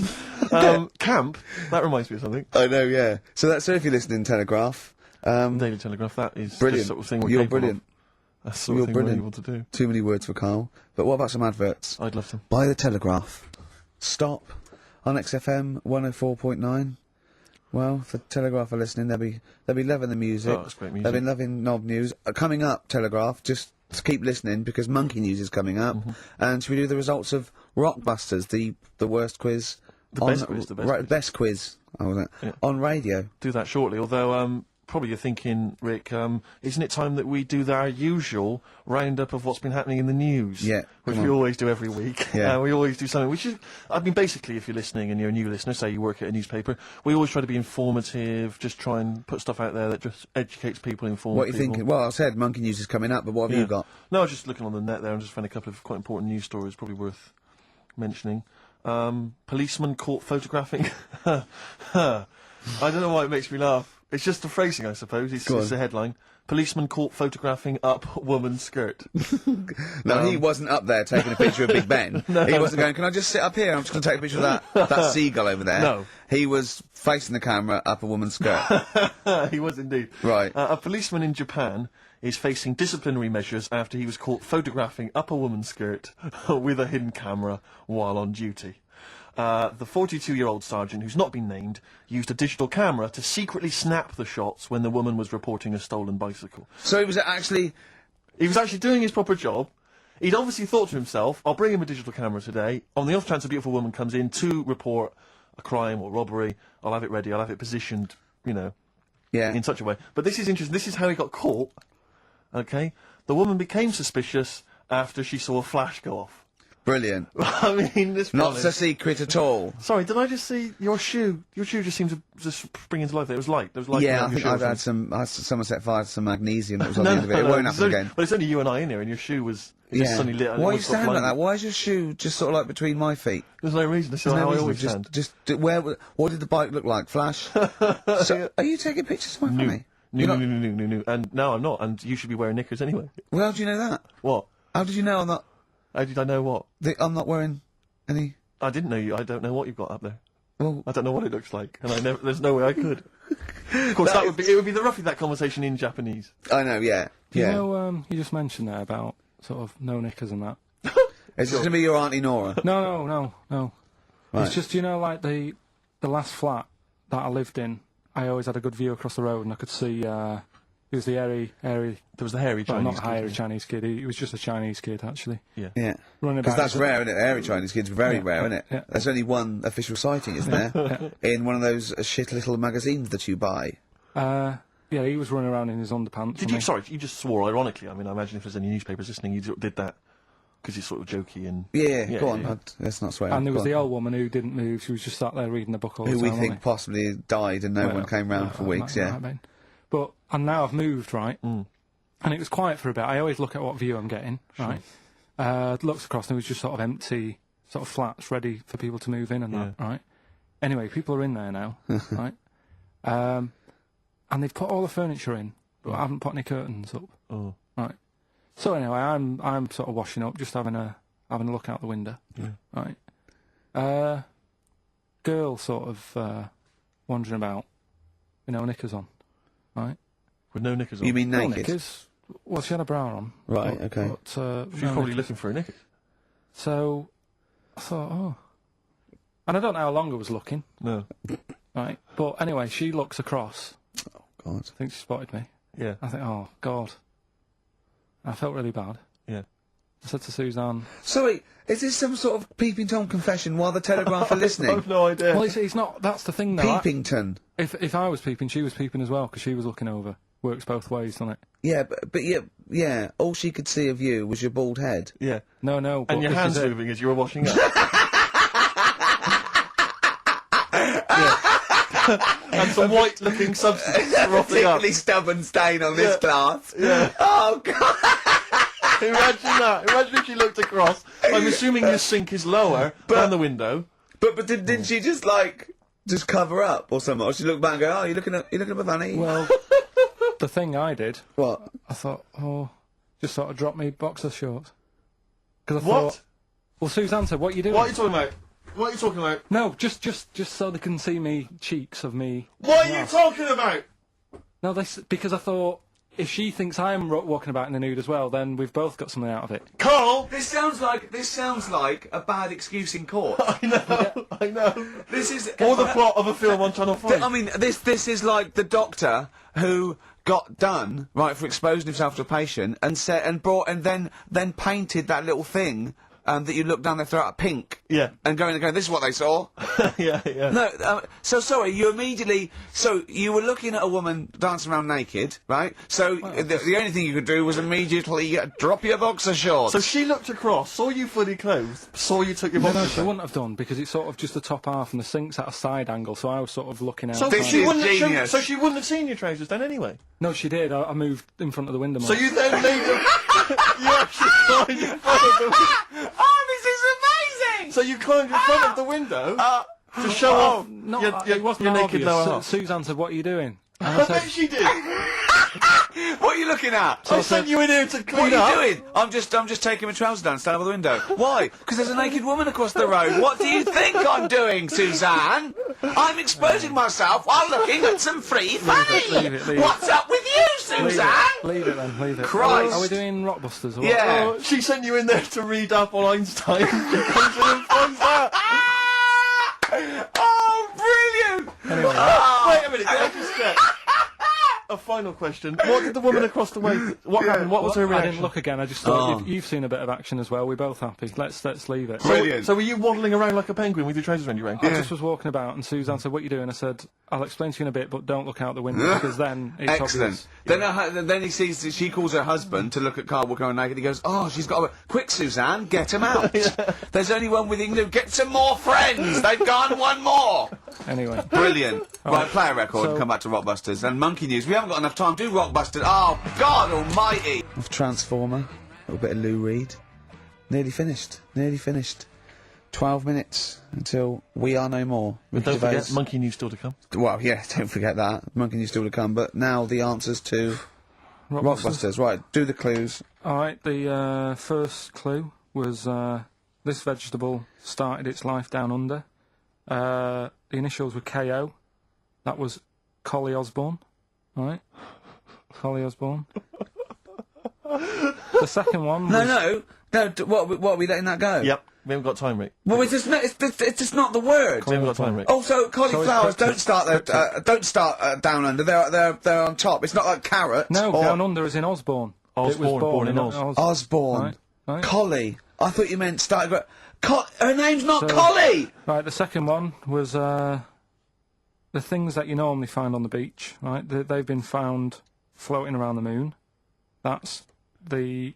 Camp? That reminds me of something. I know, yeah. So if you're listening, Telegraph. Daily Telegraph, that is Brilliant. the sort of thing we're You're capable brilliant. of. That's the sort You're of thing brilliant. we're able to do. Too many words for Carl. But what about some adverts? I'd love to. Buy the Telegraph. Stop on XFM 104.9. Well, if the Telegraph are listening, they'll be loving the music. Oh, that's great music. They'll be loving Knob News. Coming up, Telegraph, just keep listening because Monkey News is coming up. And should we do the results of Rockbusters, the worst quiz? The best quiz, the best quiz. Best quiz. Oh, was it? Yeah. On radio. Do that shortly, although, probably you're thinking, Rick, isn't it time that we do our usual roundup of what's been happening in the news? Yeah, Which come we on. always do every week. Yeah. We always do something, which is, I mean, basically, if you're listening and you're a new listener, say you work at a newspaper, we always try to be informative, just try and put stuff out there that just educates people, informs What are you people. thinking? Well, I said Monkey News is coming up, but what have you got? No, I was just looking on the net there and just found a couple of quite important news stories, probably worth mentioning. Policeman caught photographing. I don't know why it makes me laugh. It's just the phrasing, I suppose. It's the headline. Policeman caught photographing up woman's skirt. No, he wasn't up there taking a picture of Big Ben. He wasn't going, can I just sit up here? I'm just going to take a picture of that seagull over there. No. He was facing the camera up a woman's skirt. He was indeed. Right. A policeman in Japan is facing disciplinary measures after he was caught photographing up a woman's skirt with a hidden camera while on duty. The 42-year-old sergeant, who's not been named, used a digital camera to secretly snap the shots when the woman was reporting a stolen bicycle. So he was actually... He was actually doing his proper job. He'd obviously thought to himself, I'll bring him a digital camera today. On the off chance a beautiful woman comes in to report a crime or robbery, I'll have it ready, I'll have it positioned, in such a way. But this is interesting. This is how he got caught. Okay? The woman became suspicious after she saw a flash go off. Brilliant. I mean, this Not so secret at all. Sorry, did I just see your shoe? Your shoe just seemed to just spring into life. There was light. There was light. Yeah, I around your think shoe or I've had something. someone set fire to some magnesium that was on the end of it. It won't it's happen only, again. But it's only you and I in here, and your shoe was just suddenly lit. And Why it are you almost got standing like blinded. that? Why is your shoe just sort of like between my feet? There's no reason. This is There's how no I reason. always stand. What did the bike look like? Flash? So, are you taking pictures of my family? No. And no, I'm not. And you should be wearing knickers anyway. Well, how do you know that? What? How did you know I'm not? How did I know what? I'm not wearing any. I didn't know you. I don't know what you've got up there. Well, I don't know what it looks like, and there's no way I could. Of course, it would be roughly that conversation in Japanese. I know. Yeah. You Yeah. know, you just mentioned there about sort of no knickers and that. Is this going to be your Auntie Nora? No. Right. It's just, like the last flat that I lived in, I always had a good view across the road and I could see, it was the hairy, There was the hairy well, Chinese. not hairy Chinese kid, he was just a Chinese kid, actually. Yeah. Yeah. Running Because about. that's rare, isn't it? Hairy Chinese kids, very rare, isn't it? Yeah. There's only one official sighting, isn't there? In one of those shit little magazines that you buy. Yeah, he was running around in his underpants. Did you? Sorry, you just swore ironically. I mean, I imagine if there's any newspapers listening, you did that because it's sort of jokey and. Yeah, go on. Let's not swear. And there was Go the on. old woman who didn't move, she was just sat there reading the book all the Who time. we think possibly died and no one came round for weeks, yeah. But, and now I've moved, right? And it was quiet for a bit. I always look at what view I'm getting, right? Looks across and it was just sort of empty, sort of flats ready for people to move in and that, right? Anyway, people are in there now, right? And they've put all the furniture in, but I haven't put any curtains up, right? So anyway, I'm sort of washing up, just having a look out the window, right? Girl sort of wandering about, knickers on, right? With no knickers on. You mean No naked? knickers. Well, she had a bra on. Right, but, okay. But, She was no probably knickers. looking for a knickers. So I thought, oh. And I don't know how long I was looking, No. right? But anyway, she looks across. Oh, God. I think she spotted me. Yeah. I think, oh, God. I felt really bad. Yeah. I said to Suzanne, Sorry, is this some sort of Peeping Tom confession while the Telegraph are listening? I've no idea. well, it's not, that's the thing, though. Peepington. If I was peeping, she was peeping as well, because she was looking over. Works both ways, doesn't it? Yeah, but yeah, all she could see of you was your bald head. Yeah. No. But And your this hands is it. moving as you were washing up. And some white-looking substance frothing up. Particularly stubborn stain on this glass. Yeah. Oh, God. Imagine that. Imagine if she looked across. I'm assuming your sink is lower than the window. But didn't she just cover up or something? Or she looked back and go, oh, you looking at my fanny? Well, the thing I did, What? I thought, just sort of drop me boxer shorts. Because I What? thought, well, Suzanne said, what are you doing? What are you talking about? What are you talking about? No, just so they can see me cheeks of me. What are you talking about? No, because I thought if she thinks I'm walking about in the nude as well, then we've both got something out of it. Carl! This sounds like a bad excuse in court. I know. This is Or the plot of a film on Channel 5. I mean, this is like the doctor who got done right for exposing himself to a patient and then painted that little thing that you look down their throat at pink. Yeah. And going, this is what they saw. yeah. No, so sorry, you were looking at a woman dancing around naked, right? So the only thing you could do was immediately drop your boxer shorts. So she looked across, saw you fully clothed, saw you took your boxers No, she off. wouldn't have done, because it's sort of just the top half and the sink's at a side angle, so I was sort of looking out. So This she is wouldn't have genius. so she wouldn't have seen your trousers then anyway. No, she did. I moved in front of the window. So you then laid them. You actually climbed in front of the. Oh, this is amazing! So you climbed in front of the window to show off No, your it wasn't your naked obvious. lower half. Suzanne said, "What are you doing?" And I I bet said, she did. What are you looking at? I sent you in here to clean What up. are you doing? I'm just taking my trousers down, standing by the window. Why? Because there's a naked woman across the road. What do you think I'm doing, Suzanne? I'm exposing myself while looking at some free funny. leave it. What's up with you, Suzanne? Leave it then. Leave it. Christ. Are we doing Rockbusters? Or what? Yeah. Oh, she sent you in there to read up on Einstein. She comes in and finds that. Oh, brilliant! Anyway, Wait a minute, can I just get a final question? What did the woman across the way? What happened? What was her I reaction? didn't look again. I just thought you've seen a bit of action as well. We're both happy. Let's leave it. Brilliant. So were you waddling around like a penguin with your trousers around your ankle? I just was walking about, and Suzanne said, "What are you doing?" I said, "I'll explain to you in a bit, but don't look out the window because then it's Excellent. obvious." Then he sees that she calls her husband to look at Karl walking around naked. He goes, "Oh, she's got a quick, Suzanne, get him out. There's only one with you. Get some more friends. They've gone one more." Anyway, Brilliant. Right, play a record and come back to Rockbusters. And Monkey News. We haven't got enough time to do Rockbusters. Oh, God almighty. Of Transformer. A little bit of Lou Reed. Nearly finished. 12 minutes until We Are No More. But don't forget, Monkey News still to come. Well, yeah, don't forget that. Monkey News still to come. But now the answers to Rockbusters. Right, do the clues. All right. The first clue was this vegetable started its life down under. The initials were KO. That was Collie Osborne. All right. Collie Osborne. The second one was... No. What are we letting that go? Yep, we haven't got time, Rick. Well, it's just not the word. We haven't got time, Rick. Also, cauliflowers So don't start down under. They're on top. It's not like carrots. No, or down under is in Osborne. It was Osborne, born in Oz. Osborne. Right. Collie. I thought you meant started. Her name's not Collie. Right, the second one was the things that you normally find on the beach. Right, they've been found floating around the moon. That's the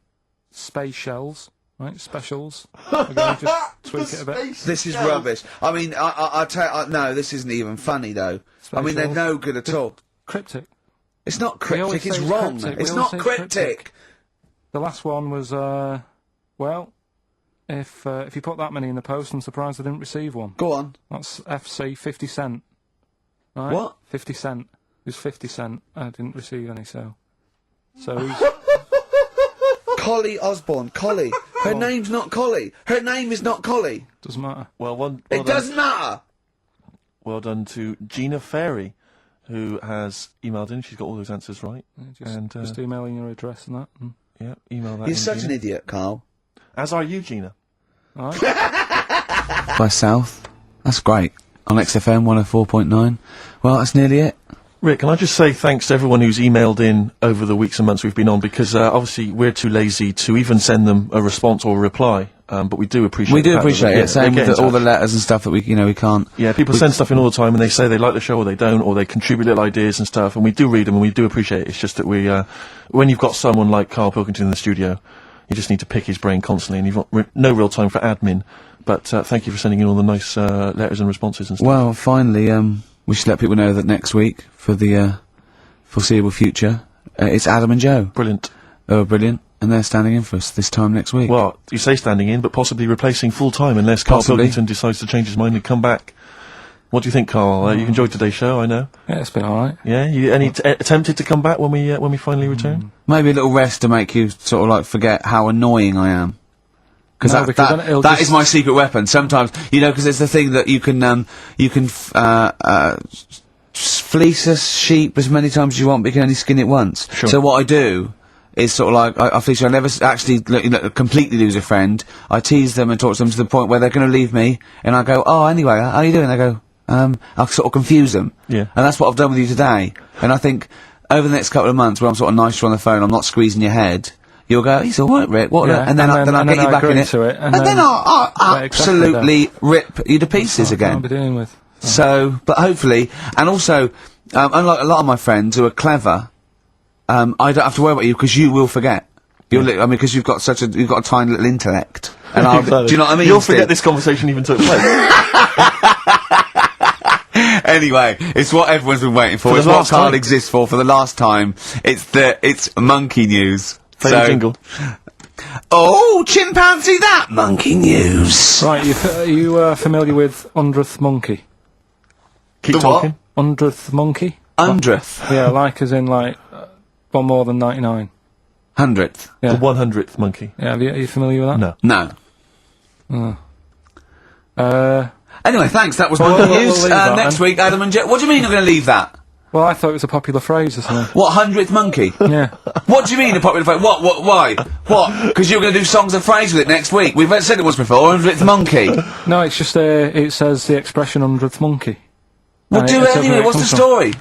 space shells. Right, specials. We're going to just tweak it a bit. This is rubbish. I mean, I tell you, no, this isn't even funny though. I mean, they're shells. no good at all. Cryptic. It's not We always cryptic. It's say wrong. cryptic. We It's always not say cryptic. The last one was well, if you put that many in the post, I'm surprised I didn't receive one. Go on. That's FC 50 cent. Right? What? 50 cent. It was 50 cent. I didn't receive any, so who's... Collie Osborne. Collie. Her name's not Collie. Her name is not Collie. Doesn't matter. Well It doesn't matter. Well done to Gina Ferry, who has emailed in. She's got all those answers right. Just emailing your address and that. And... Yeah, email that. You're in, such Gina. an idiot, Carl. As are you, Gina. All right. By South. That's great. On XFM 104.9. Well, that's nearly it. Rick, can I just say thanks to everyone who's emailed in over the weeks and months we've been on, because obviously we're too lazy to even send them a response or a reply, but we do appreciate We do the fact that appreciate they- it. Same they get with in all the touch. letters and stuff that we can't. Yeah, people send stuff in all the time and they say they like the show or they don't, or they contribute little ideas and stuff, and we do read them and we do appreciate it. It's just that when you've got someone like Karl Pilkington in the studio, you just need to pick his brain constantly and you've got no real time for admin. But thank you for sending in all the nice letters and responses and stuff. Well, finally, we should let people know that next week, for the foreseeable future, it's Adam and Joe. Brilliant. Oh, brilliant. And they're standing in for us this time next week. Well, you say standing in, but possibly replacing full-time unless Karl Possibly. Pilkington decides to change his mind and come back. What do you think, Karl? You enjoyed today's show, I know. Yeah, it's been all right. Yeah? You attempted to come back when we finally return? Maybe a little rest to make you sort of like forget how annoying I am. No, because then it'll that just- is my secret weapon. Sometimes, because there's the thing that you can fleece a sheep as many times as you want, but you can only skin it once. Sure. So what I do is sort of like, I fleece. I never actually completely lose a friend. I tease them and talk to them to the point where they're going to leave me, and I go, oh, anyway, how are you doing? They go, I'll sort of confuse them. Yeah. And that's what I've done with you today. And I think over the next couple of months, when I'm sort of nicer on the phone, I'm not squeezing your head. You'll go, he's all right, Rick. What? Yeah, And then I'll get you back in it. to it, and then I'll absolutely rip you to pieces I'll again. be dealing with. So, but hopefully, and also, unlike a lot of my friends who are clever, I don't have to worry about you because you will forget. Because you've got you've got a tiny little intellect. And I'll, do you know what I mean? You'll forget this conversation even took place. Anyway, it's what everyone's been waiting for. It's what Karl exists for the last time. It's monkey news. Favourite jingle. Oh, chimpanzee that! Monkey news! Right, are you familiar with 100th Monkey? Keep The talking. 100th Monkey? 100th. Yeah, like as in like, one more than 99. 100th. Yeah. The 100th monkey. Yeah, are you familiar with that? No. No. Anyway, thanks, that was Well, monkey we'll news. leave that Next then. week, Adam and Jeff. What do you mean you're going to leave that? Well, I thought it was a popular phrase or something. What, 100th monkey? Yeah. What do you mean a popular phrase? What, why? What? Because you're going to do songs and phrases with it next week. We've said it once before, 100th monkey. No, it's just, it says the expression 100th monkey. Well, And do it it says anyway, where it what's the comes from. story?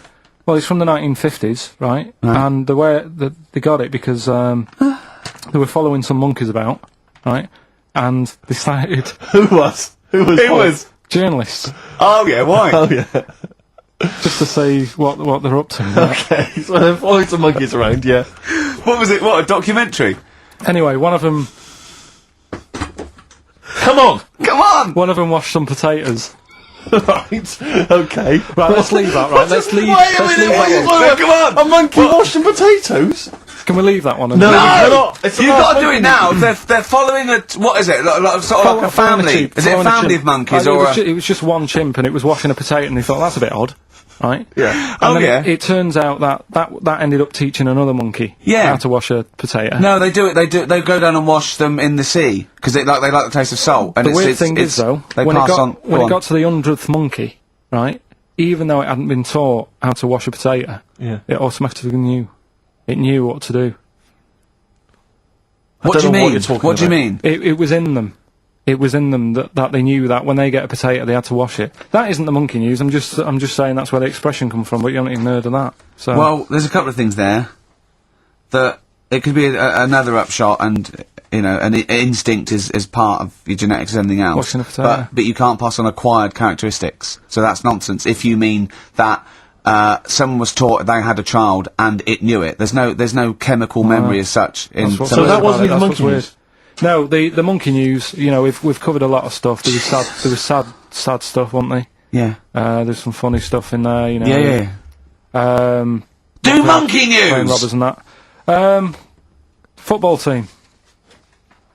Well, it's from the 1950s, right? And the way they got it because they were following some monkeys about, right? And they started Who was? It was. journalists Oh yeah, why? Oh, yeah. just to see what they're up to. Right? Okay, so they're following some monkeys around, yeah. What was it? What, a documentary? Anyway, one of them Come on! Come on! washed some potatoes. Right, okay. Right, let's leave that. Right, let's leave. Wait a Let's minute, leave wait a that one. minute, come on! A monkey washing potatoes? Can we leave that one? No, you cannot. It's You've got to do it now. They're following a what is it? Sort of like a family. Is it a family of monkeys or? It was just one chimp, and it was washing a potato, and he thought that's a bit odd, right? Yeah. And then yeah. it turns out that ended up teaching another monkey Yeah. how to wash a potato. No, they do it. They go down and wash them in the sea because they like the taste of salt. And The it's, weird it's, thing it's, is, though, they when pass it on. got it got to the 100th monkey, right? Even though it hadn't been taught how to wash a potato, Yeah. it automatically knew. It knew what to do. What do you don't know what mean? you're talking What do you about. mean? It was in them. It was in them that they knew that when they get a potato, they had to wash it. That isn't the monkey news. I'm just saying that's where the expression comes from. But you haven't even heard of that. So Well, there's a couple of things there. That it could be another upshot, and an instinct is part of your genetics as anything else. Washing a potato. But you can't pass on acquired characteristics. So that's nonsense. If you mean that someone was taught they had a child and it knew it, there's no chemical memory as such. That's what's So weird that about wasn't it, even that's monkey what's weird. news? No, the monkey news. We've covered a lot of stuff. There was sad stuff, wasn't there? Yeah. There's some funny stuff in there. Yeah. Do monkey Playing news. robbers and that. Football team.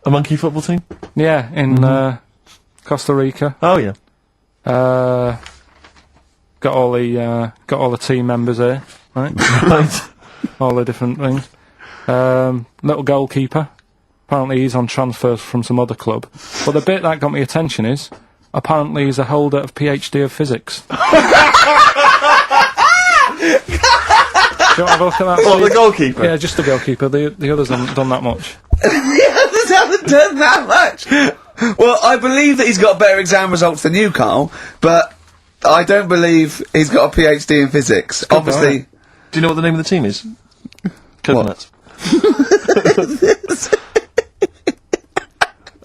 A monkey football team? Yeah, in Costa Rica. Oh, yeah. Got all the team members there, right? Right. All the different things. Little goalkeeper. Apparently he's on transfers from some other club. But the bit that got me attention is, apparently he's a holder of PhD of physics. Do you want to have a look at that? Well, Steve? the goalkeeper? Yeah, just the goalkeeper. The others haven't done that much. The others haven't done that much. Well, I believe that he's got better exam results than you, Karl, but I don't believe he's got a PhD in physics. Obviously. guy. Do you know what the name of the team is? Coconuts.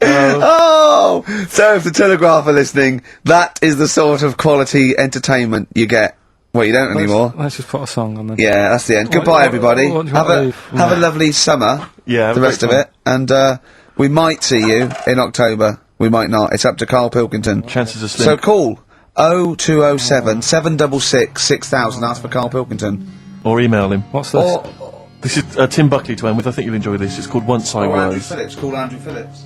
Oh! So if the Telegraph are listening, that is the sort of quality entertainment you get. Well, you don't anymore. Let's just put a song on then. Yeah, that's the end. Goodbye, everybody. what do you want to leave? Have a lovely summer. Yeah, have The a rest of great it. And, we might see you in October. We might not. It's up to Karl Pilkington. Chances are slim. So call 0207 766 6000. Ask for Karl Pilkington. Or email him. What's this? Or This is Tim Buckley to end with. I think you'll enjoy this. It's called Once I Andrew Was. Phillips. Call Andrew Phillips.